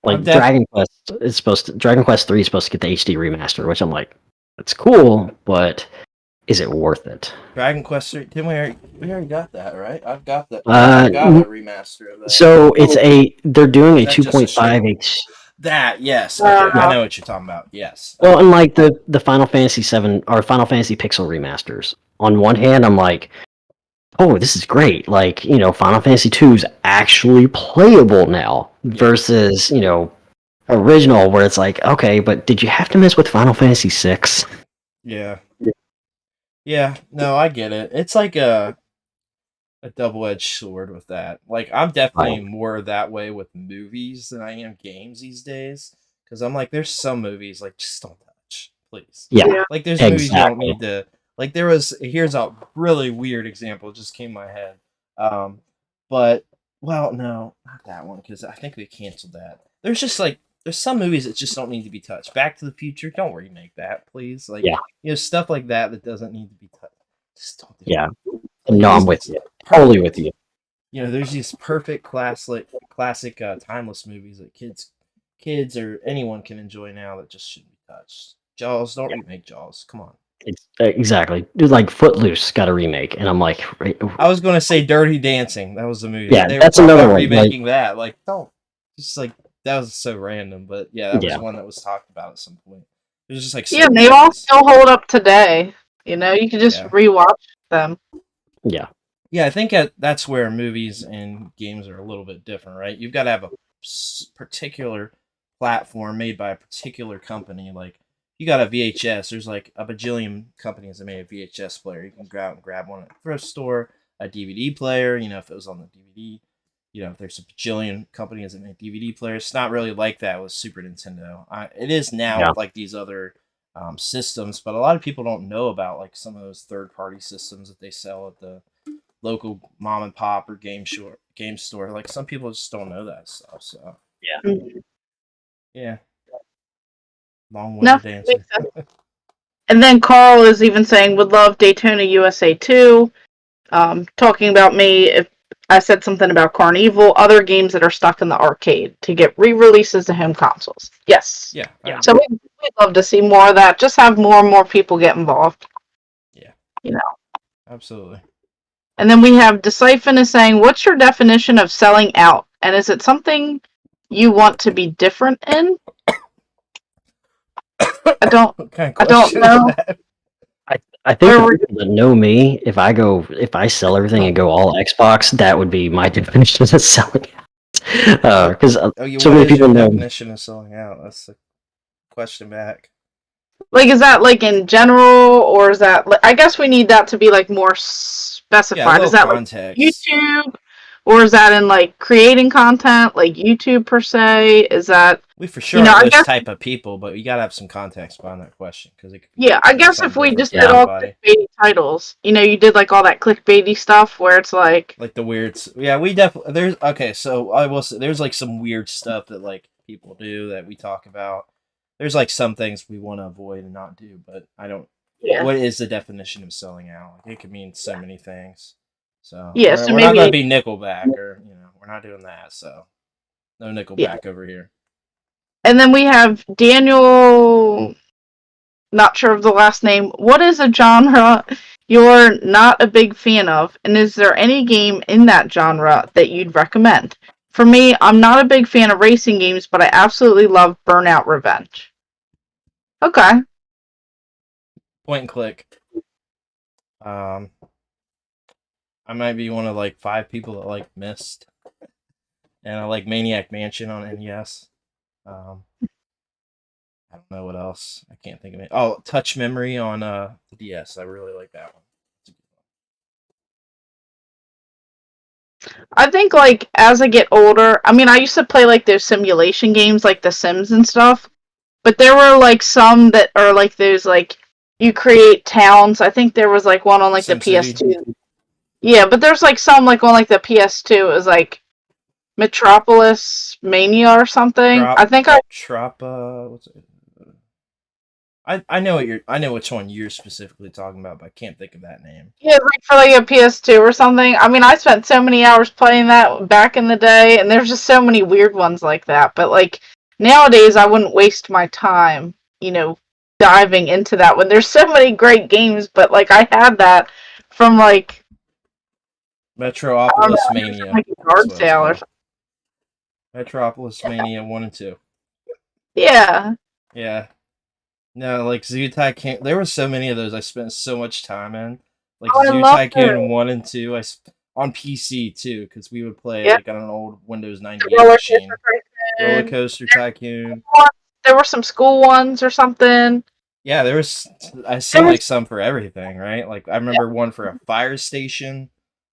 Like Dragon Quest 3 is supposed to get the HD remaster, which I'm like, that's cool, but is it worth it? Dragon Quest 3, we already got that, right? I've got that. I got a remaster of that. So they're doing a 2.5 That, yes. Okay, I know what you're talking about. Yes. Well, and like the Final Fantasy 7 or Final Fantasy Pixel remasters. On one hand, I'm like, oh, this is great. Like, Final Fantasy 2 is actually playable now versus, original where it's like, okay, but did you have to mess with Final Fantasy 6? Yeah. Yeah, no, I get it. It's like a double-edged sword with that. Like, I'm definitely more that way with movies than I am games these days. Because I'm like, there's some movies, like, just don't touch, please. Yeah. Like, there's movies you don't need to... Like, here's a really weird example, it just came to my head. But, well, no, not that one, because I think they canceled that. There's just, like, there's some movies that just don't need to be touched. Back to the Future, don't remake that, please. Like, stuff like that doesn't need to be touched. Just don't do it. No, I'm with you. Totally with you. There's these perfect classic timeless movies that kids or anyone can enjoy now that just shouldn't be touched. Jaws, don't remake Jaws. Come on. Exactly. Dude, like Footloose got a remake, and I'm like, I was going to say Dirty Dancing. That was the movie. Yeah, that's another one. Remaking that, like, don't. Just like that was so random, but yeah, that was one that was talked about at some point. It was just like they all still hold up today. You could just rewatch them. Yeah. Yeah, I think that's where movies and games are a little bit different, right? You've got to have a particular platform made by a particular company. Like, you got a VHS. There's like a bajillion companies that made a VHS player. You can go out and grab one at the thrift store. A DVD player, if it was on the DVD. There's a bajillion companies that make DVD players. It's not really like that with Super Nintendo. It is now Yeah. with like these other systems, but a lot of people don't know about like some of those third-party systems that they sell at the local mom and pop or game store. Like, some people just don't know that stuff. So yeah, long-winded answer. Makes sense. And then Carl is even saying would love Daytona USA 2. Talking about me if I said something about Carnival, other games that are stuck in the arcade to get re-releases to home consoles. Yes. Yeah. So we'd love to see more of that. Just have more and more people get involved. Yeah. Absolutely. And then we have Deciphon is saying, what's your definition of selling out? And is it something you want to be different in? I don't know. I think the people that know me, if I sell everything and go all Xbox, that would be my definition of selling out. Because so many people know. Definition of selling out? That's the question back. Like, is that like in general, or is that? I guess we need that to be like more specified. Yeah, is that context. Like YouTube, or is that in like creating content, like YouTube per se? Is that we for sure are those type of people, but you gotta have some context behind that question because I guess if we just did all clickbaity titles, you did like all that clickbaity stuff where it's like the weird. Yeah, we definitely there's okay. So I will say there's like some weird stuff that like people do that we talk about. There's like some things we want to avoid and not do, but I don't. Yeah. What is the definition of selling out? Like, it could mean so many things. So yeah, we're not gonna be Nickelback, or we're not doing that. So no Nickelback over here. And then we have Daniel. Not sure of the last name. What is a genre you're not a big fan of, and is there any game in that genre that you'd recommend? For me, I'm not a big fan of racing games, but I absolutely love Burnout Revenge. Okay. Point and click. I might be one of like 5 people that like Myst, and I like Maniac Mansion on NES. I don't know what else. I can't think of it. Oh, Touch Memory on the DS. I really like that one. I think like as I get older, I mean, I used to play like those simulation games like The Sims and stuff, but there were like some that are like those like you create towns. I think there was like one on like the PS2. Yeah, but there's like some like on like the PS2. It was like Metropolis Mania or something. I think what's it? I know which one you're specifically talking about, but I can't think of that name. Yeah, like for like a PS2 or something. I mean, I spent so many hours playing that back in the day, and there's just so many weird ones like that. But like nowadays, I wouldn't waste my time, diving into that when there's so many great games. But like I had that from like Metropolis Mania, like a yard sale or something. Metropolis Mania 1 and 2. Yeah. Yeah. No, like Zoo Tycoon. There were so many of those I spent so much time in. Like Zoo Tycoon 1 and 2. On PC too, because we would play like on an old Windows 98 machine. Roller Coaster Tycoon. There were some school ones or something. Yeah, there was. I see like some for everything, right? Like I remember one for a fire station.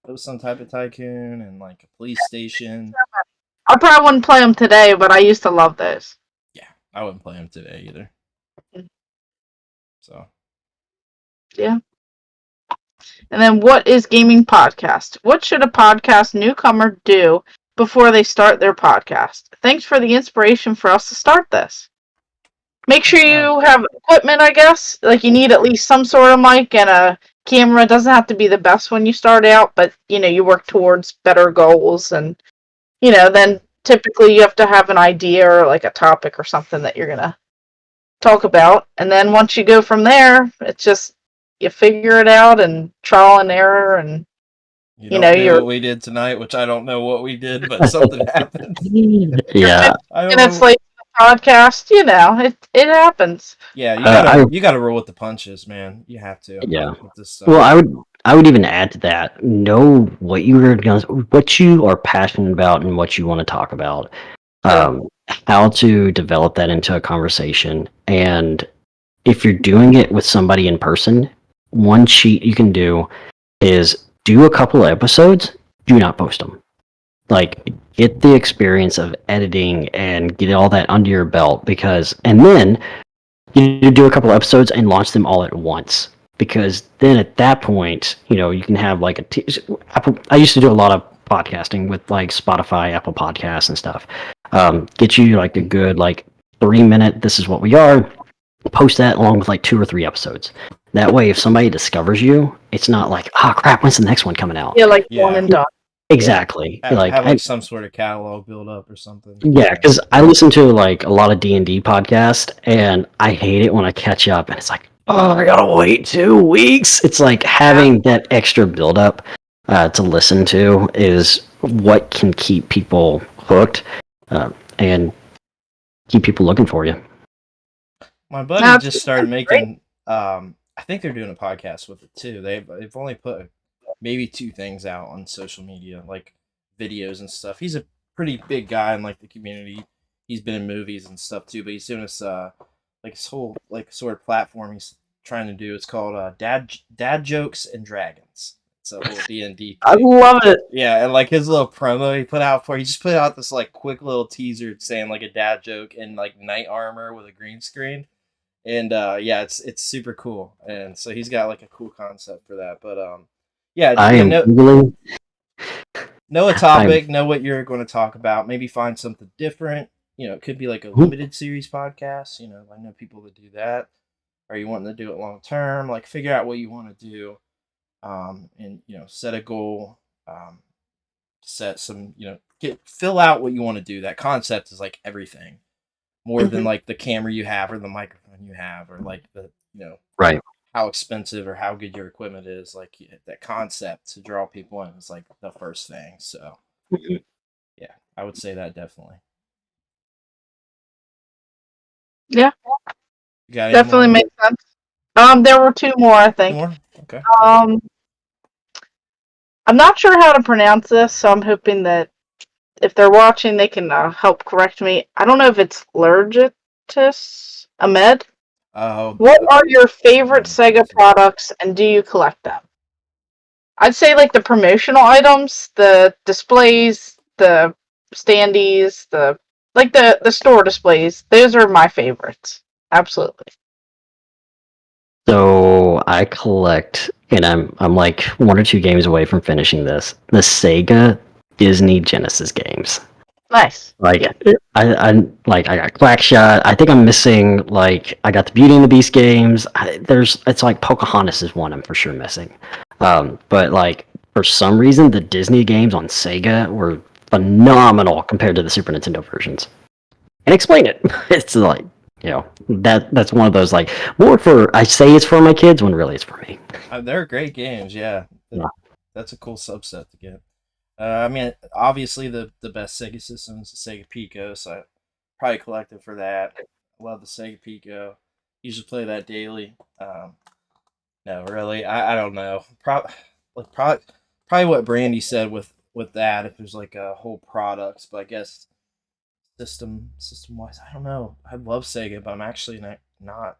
It was some type of tycoon, and like a police station. I probably wouldn't play them today, but I used to love those. Yeah, I wouldn't play them today either. So. Yeah. And then what is gaming podcast? What should a podcast newcomer do before they start their podcast? Thanks for the inspiration for us to start this. Make sure you have equipment, I guess. Like you need at least some sort of mic and a camera. It doesn't have to be the best when you start out, but you work towards better goals, and then typically you have to have an idea or like a topic or something that you're gonna talk about, and then once you go from there, it's just you figure it out and trial and error, and you know what we did tonight, which I don't know what we did, but something happened. Yeah, and it's like the podcast, it happens. Yeah, you gotta roll with the punches, man. You have to. Yeah. Well, I would even add to that: know what what you are passionate about, and what you want to talk about. How to develop that into a conversation, and if you're doing it with somebody in person, one cheat you can do is do a couple of episodes. Do not post them. Like, get the experience of editing and get all that under your belt, and then you do a couple episodes and launch them all at once, because then at that point, you can have like Apple. I used to do a lot of podcasting with like Spotify, Apple Podcasts, and stuff. Get you like a good like 3 minute. This is what we are. Post that along with like 2 or 3 episodes. That way, if somebody discovers you, it's not like, oh crap, when's the next one coming out? Yeah, like Yeah. one and done. Exactly. Have some sort of catalog build up or something. Yeah, because I listen to like a lot of D&D podcasts, and I hate it when I catch up and it's like, oh, I gotta wait 2 weeks. It's like having that extra build up to listen to is what can keep people hooked and keep people looking for you. My buddy just started making. I think they're doing a podcast with it too. They've only put maybe 2 things out on social media, like videos and stuff. He's a pretty big guy in like the community. He's been in movies and stuff too, but he's doing this like this whole like sort of platform he's trying to do. It's called Dad Jokes and Dragons. It's a little D&D. I love it. Yeah, and like his little promo he just put out this like quick little teaser saying like a dad joke in like knight armor with a green screen. And yeah, it's super cool. And so he's got like a cool concept for that. But yeah, know a topic, know what you're going to talk about, maybe find something different. It could be like a limited series podcast. I know people that do that. Are you wanting to do it long term? Like figure out what you want to do. And set a goal, set some, fill out what you want to do. That concept is like everything more than like the camera you have or the microphone you have, or like the, right. how expensive or how good your equipment is. Like that concept to draw people in is like the first thing. So yeah, I would say that definitely. Yeah. Definitely makes sense. There were 2 more, I think. 2 more? Okay. I'm not sure how to pronounce this, so I'm hoping that if they're watching, they can help correct me. I don't know if it's Lergitus Ahmed. What are your favorite Sega products, and do you collect them? I'd say like the promotional items, the displays, the standees, the store displays. Those are my favorites. Absolutely. So I collect, and I'm like 1 or 2 games away from finishing this. The Sega Disney Genesis games. Nice. Like I got Quackshot. I think I'm missing I got the Beauty and the Beast games. It's like Pocahontas is one I'm for sure missing. But like for some reason the Disney games on Sega were phenomenal compared to the Super Nintendo versions. And explain it. It's like that's one of those like I say it's for my kids when really it's for me. They're great games. Yeah. That's a cool subset to get. I mean, obviously the best Sega system is the Sega Pico, so I probably collect it for that. I love the Sega Pico. Usually play that daily. No, really, I don't know. Probably what Brandy said with that. If there's like a whole products, but I guess system wise, I don't know. I love Sega, but I'm actually not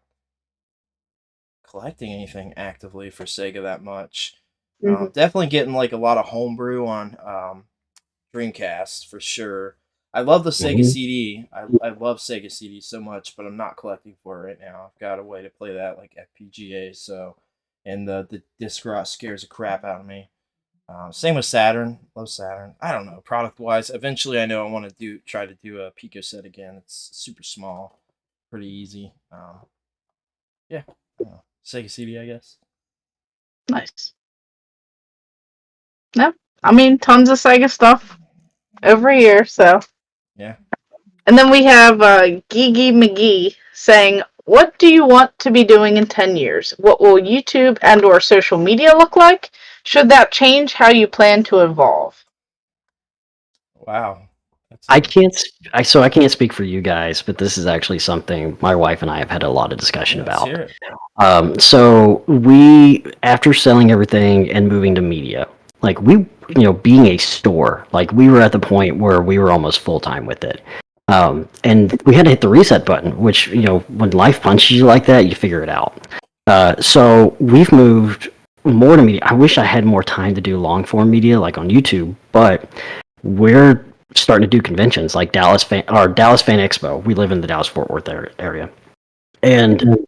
collecting anything actively for Sega that much. Definitely getting like a lot of homebrew on Dreamcast for sure. I love the Sega CD. I love Sega CD so much, but I'm not collecting for it right now. I've got a way to play that like FPGA. So, and the disc rot scares the crap out of me. Same with Saturn. Love Saturn. I don't know, product wise. Eventually, I know I want to try to do a Pico set again. It's super small, pretty easy. Yeah, Sega CD, I guess. Nice. No, I mean tons of Sega stuff every year. So yeah. And then we have Gigi McGee saying, "What do you want to be doing in 10 years? What will YouTube and/or social media look like? Should that change how you plan to evolve?" Wow. I can't. I can't speak for you guys, but this is actually something my wife and I have had a lot of discussion Let's about. hear it. So we, after selling everything and moving to media, like being a store, like we were at the point where we were almost full time with it. And we had to hit the reset button, which, when life punches you like that, you figure it out. So we've moved more to media. I wish I had more time to do long form media like on YouTube, but we're starting to do conventions like Dallas Fan Expo. We live in the Dallas Fort Worth area. And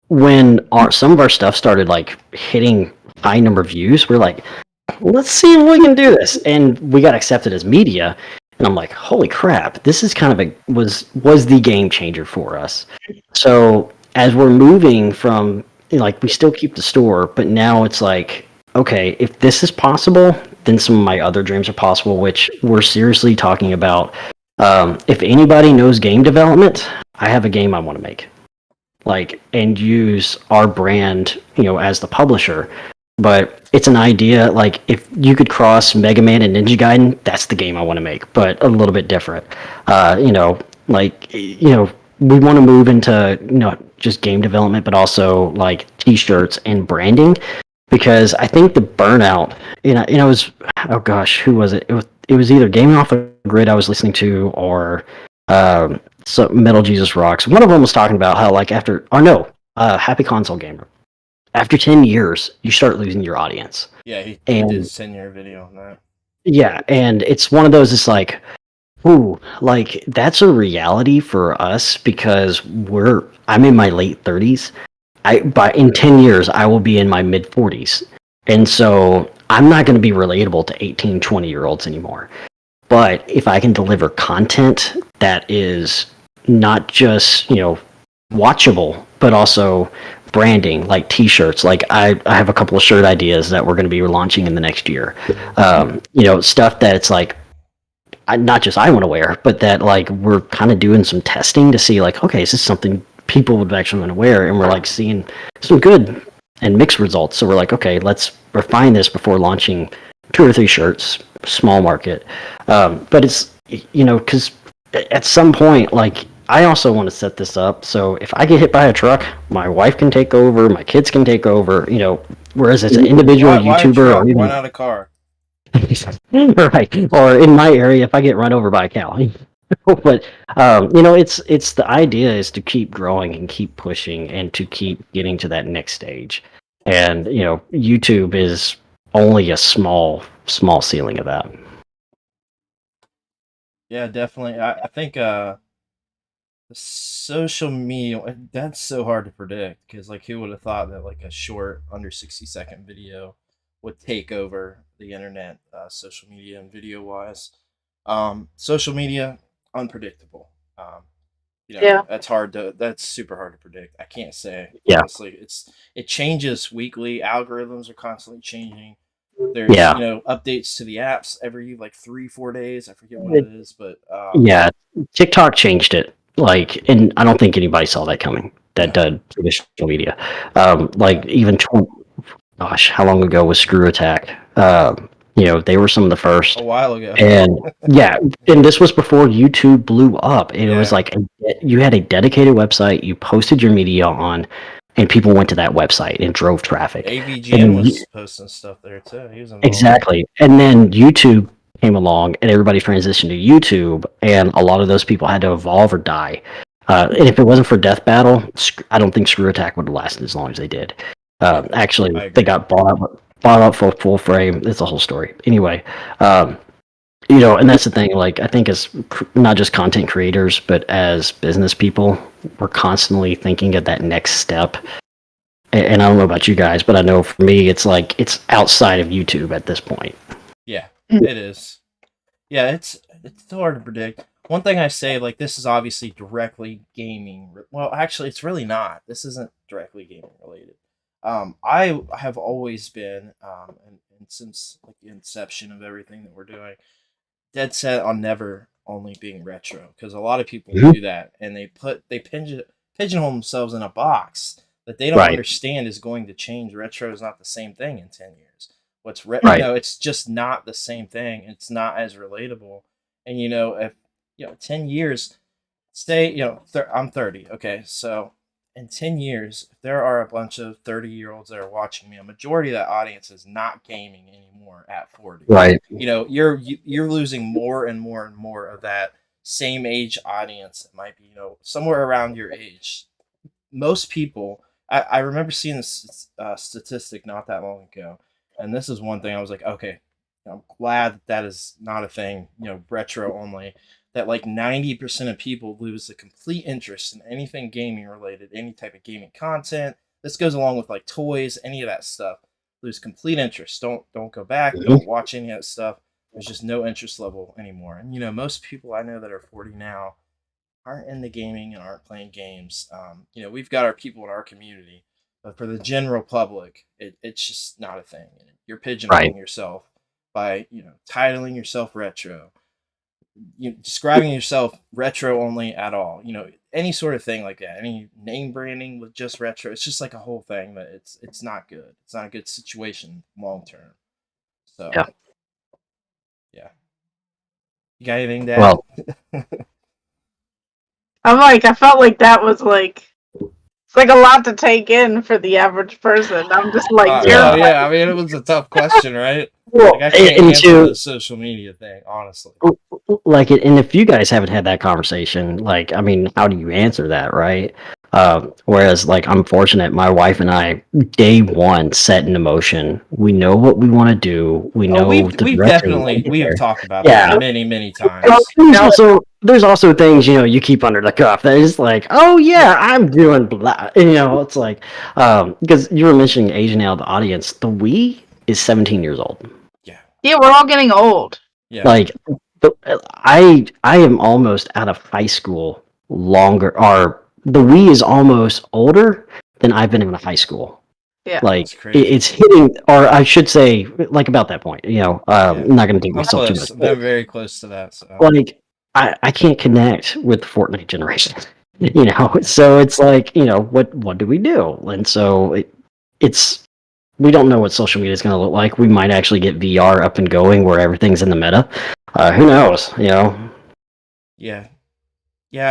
when some of our stuff started like hitting high number of views, we're like, let's see if we can do this. And we got accepted as media. And I'm like, holy crap, this is kind of was the game changer for us. So as we're moving from, like, we still keep the store, but now it's like, okay, if this is possible, then some of my other dreams are possible, which we're seriously talking about. If anybody knows game development, I have a game I want to make, like, and use our brand, as the publisher. But it's an idea. Like, if you could cross Mega Man and Ninja Gaiden, that's the game I want to make, but a little bit different. We want to move into just game development, but also like T-shirts and branding, because I think the burnout. It was, oh gosh, who was it? It was either Gaming Off the Grid I was listening to, or so Metal Jesus Rocks. One of them was talking about how, like, Happy Console Gamer. After 10 years, you start losing your audience. Yeah, he did a 10-year video on that. Yeah, and it's one of those. It's like, ooh, like, that's a reality for us, because I'm in my late 30s. In 10 years, I will be in my mid 40s, and so I'm not going to be relatable to 18, 20-year-olds anymore. But if I can deliver content that is not just, watchable, but also branding, like T-shirts. Like, I have a couple of shirt ideas that we're going to be launching in the next year. Stuff that it's like, not just I want to wear, but that, like, we're kind of doing some testing to see, like, okay, is this something people would actually want to wear? And we're like seeing some good and mixed results. So we're like, okay, let's refine this before launching 2 or 3 shirts, small market. But it's, because at some point, like, I also want to set this up so if I get hit by a truck, my wife can take over, my kids can take over, whereas as an individual YouTuber, or even, why not a car? right, or in my area, if I get run over by a cow. But it's the idea is to keep growing and keep pushing and to keep getting to that next stage. And YouTube is only a small ceiling of that. Yeah, definitely. I think the social media, that's so hard to predict, because like, who would have thought that like a short under 60-second video would take over the internet, social media and video wise. Social media, unpredictable. Yeah. That's super hard to predict. I can't say, Yeah. honestly. It changes weekly. Algorithms are constantly changing. There's Yeah. Updates to the apps every like 3-4 days. I forget what it is, but Yeah, TikTok changed it. Like, and I don't think anybody saw that coming. That did traditional media. Like, even gosh, how long ago was Screw Attack? They were some of the first. a while ago. And yeah, and this was before YouTube blew up. And it was like you had a dedicated website, you posted your media on, and people went to that website and drove traffic. AVGN was posting stuff there too. He was involved. Exactly. And then YouTube came along and everybody transitioned to YouTube, and a lot of those people had to evolve or die. And if it wasn't for Death Battle, I don't think Screw Attack would have lasted as long as they did. Actually, they got bought up for Full Frame. It's a whole story. Anyway, and that's the thing. Like, I think as not just content creators, but as business people, we're constantly thinking of that next step. And I don't know about you guys, but I know for me, it's like it's outside of YouTube at this point. Yeah, it is. Yeah, it's so hard to predict. One thing I say, like, this is obviously directly gaming. Well, actually, it's really not. This isn't directly gaming related. I have always been, and since like the inception of everything that we're doing, dead set on never only being retro, because a lot of people do that, and they pigeonhole themselves in a box that they don't understand is going to change. Retro is not the same thing in 10 years. It's just not the same thing. It's not as relatable. And if 10 years, say, I'm 30. Okay, so in 10 years, if there are a bunch of 30-year-olds that are watching me, a majority of that audience is not gaming anymore at 40. Right. You're losing more and more and more of that same age audience. It might be, somewhere around your age. Most people, I remember seeing this statistic not that long ago, and this is one thing I was like, okay, I'm glad that is not a thing, retro only. That like 90% of people lose the complete interest in anything gaming related, any type of gaming content. This goes along with like toys, any of that stuff. Lose complete interest. Don't go back. Don't watch any of that stuff. There's just no interest level anymore. And most people I know that are 40 now aren't into gaming and aren't playing games. We've got our people in our community, but for the general public, it's just not a thing. You're pigeonholing yourself by titling yourself retro, describing yourself retro only at all. Any sort of thing like that, any name branding with just retro, it's just like a whole thing that it's not good. It's not a good situation long term. So yeah. You got anything to add? Well, I felt like that was like, it's like a lot to take in for the average person. I'm just like, yeah. I mean, it was a tough question, right? Well, like, I can't answer the social media thing, honestly. Like, and if you guys haven't had that conversation, like, I mean, how do you answer that, right? Whereas, like, I'm fortunate, my wife and I, day one, set in motion. We know what we want to do. We know we've talked about that many, many times. There's also things you keep under the cuff that is like, oh yeah, I'm doing blah. It's like, because you were mentioning age now of the audience. The Wii is 17 years old. Yeah, we're all getting old. Yeah. Like, I am almost out of high school longer, or the Wii is almost older than I've been in high school. Yeah. Like, it's hitting, or I should say, like, about that point. I'm not going to dig myself too much. I'm very close to that. So. Like, I can't connect with the Fortnite generation. So it's like, what do we do? And so it's. We don't know what social media is going to look like. We might actually get VR up and going where everything's in the meta. Who knows? Yeah. I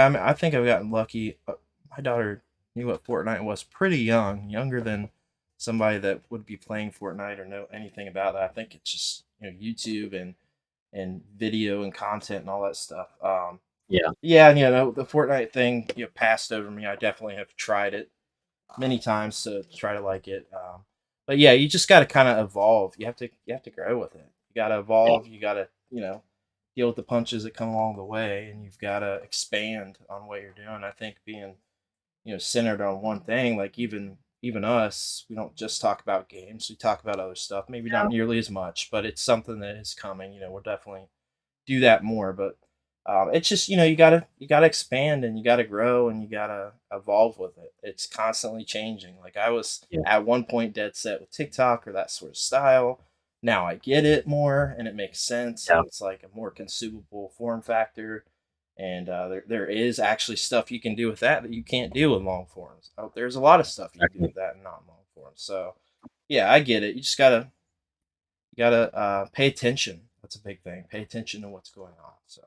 mean, I think I've gotten lucky. My daughter knew what Fortnite was pretty young, younger than somebody that would be playing Fortnite or know anything about that. I think it's just YouTube and video and content and all that stuff. Yeah, the Fortnite thing passed over me. I definitely have tried it many times to try to like it. But yeah, you just got to kind of evolve. You have to grow with it. You got to evolve. You got to deal with the punches that come along the way, and you've got to expand on what you're doing. I think being centered on one thing, like even us, we don't just talk about games. We talk about other stuff. Maybe not nearly as much, but it's something that is coming. We'll definitely do that more. But it's just you gotta expand and you gotta grow and you gotta evolve with it. It's constantly changing. Like I was at one point dead set with TikTok or that sort of style. Now I get it more and it makes sense. And it's like a more consumable form factor, and there is actually stuff you can do with that you can't do with long forms. There's a lot of stuff you can do with that in non long forms. So yeah, I get it. You just gotta pay attention. That's a big thing. Pay attention to what's going on. So.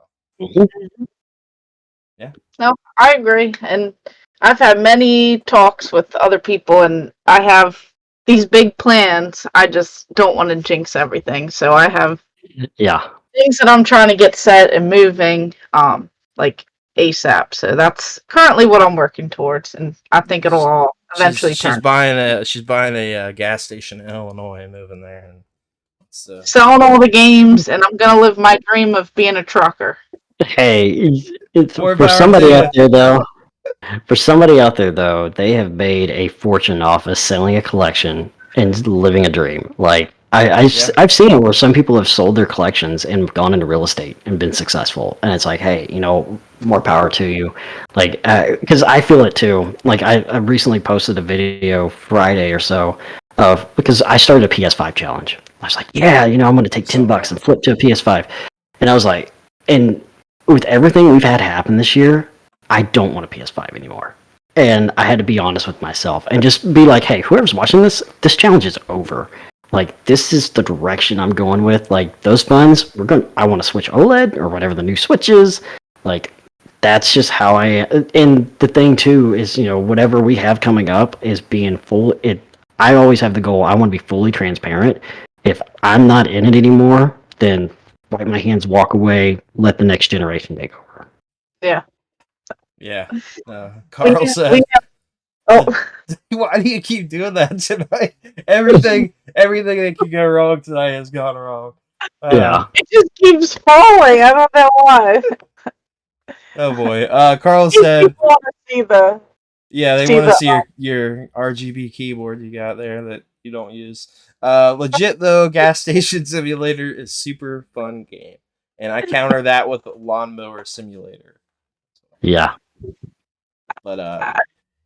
Yeah. No, I agree. And I've had many talks with other people, and I have these big plans. I just don't want to jinx everything. So I have things that I'm trying to get set and moving, like ASAP. So that's currently what I'm working towards, and I think it'll all eventually turn. She's buying a gas station in Illinois and moving there, and selling all the games, and I'm gonna live my dream of being a trucker. Hey, for somebody out there though, they have made a fortune off of selling a collection and living a dream. Like I've seen it where some people have sold their collections and gone into real estate and been successful, and it's like, hey, more power to you. Like, because I feel it too. Like I recently posted a video Friday or so because I started a PS5 challenge. I was like, yeah, I'm going to take $10 and flip to a PS5, and I was like, and with everything we've had happen this year, I don't want a PS5 anymore. And I had to be honest with myself and just be like, hey, whoever's watching this challenge is over. Like, this is the direction I'm going with. Like, those funds, I want to switch OLED or whatever the new Switch is. Like, that's just how I am. And the thing too is, whatever we have coming up is being full. I always have the goal. I want to be fully transparent. If I'm not in it anymore, then wipe my hands, walk away, let the next generation take over. Yeah. Yeah. Carl said, Oh, "Why do you keep doing that tonight? Everything that could go wrong tonight has gone wrong." Yeah. it just keeps falling. I don't know why. Oh boy. Carl said, People want to see the. "Yeah, they see want to the- see your RGB keyboard you got there that you don't use." Legit though, Gas Station Simulator is super fun game, and I counter that with Lawnmower Simulator. Yeah. But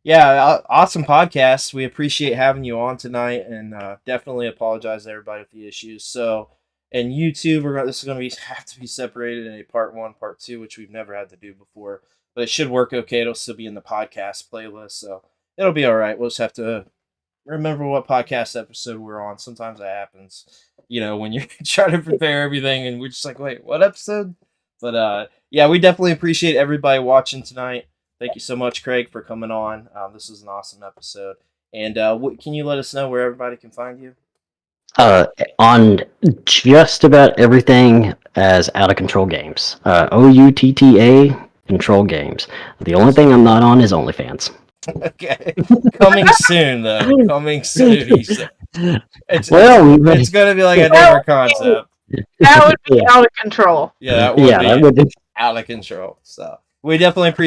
yeah, awesome podcast. We appreciate having you on tonight, and definitely apologize to everybody with the issues. So, and YouTube, this is going to have to be separated in a part 1, part 2, which we've never had to do before. But it should work okay. It'll still be in the podcast playlist, so it'll be all right. We'll just have to remember what podcast episode we're on. Sometimes that happens, when you're trying to prepare everything, and we're just like, wait, what episode? But yeah, we definitely appreciate everybody watching tonight. Thank you so much, Craig, for coming on. This is an awesome episode. And can you let us know where everybody can find you? On just about everything as Outta Control Games. OUTTA Control Games. The only thing I'm not on is OnlyFans. Okay. Coming soon, though. Coming soon, he said. It's going to be like a different concept. That would be out of control. Yeah, that would be out of control. So we definitely appreciate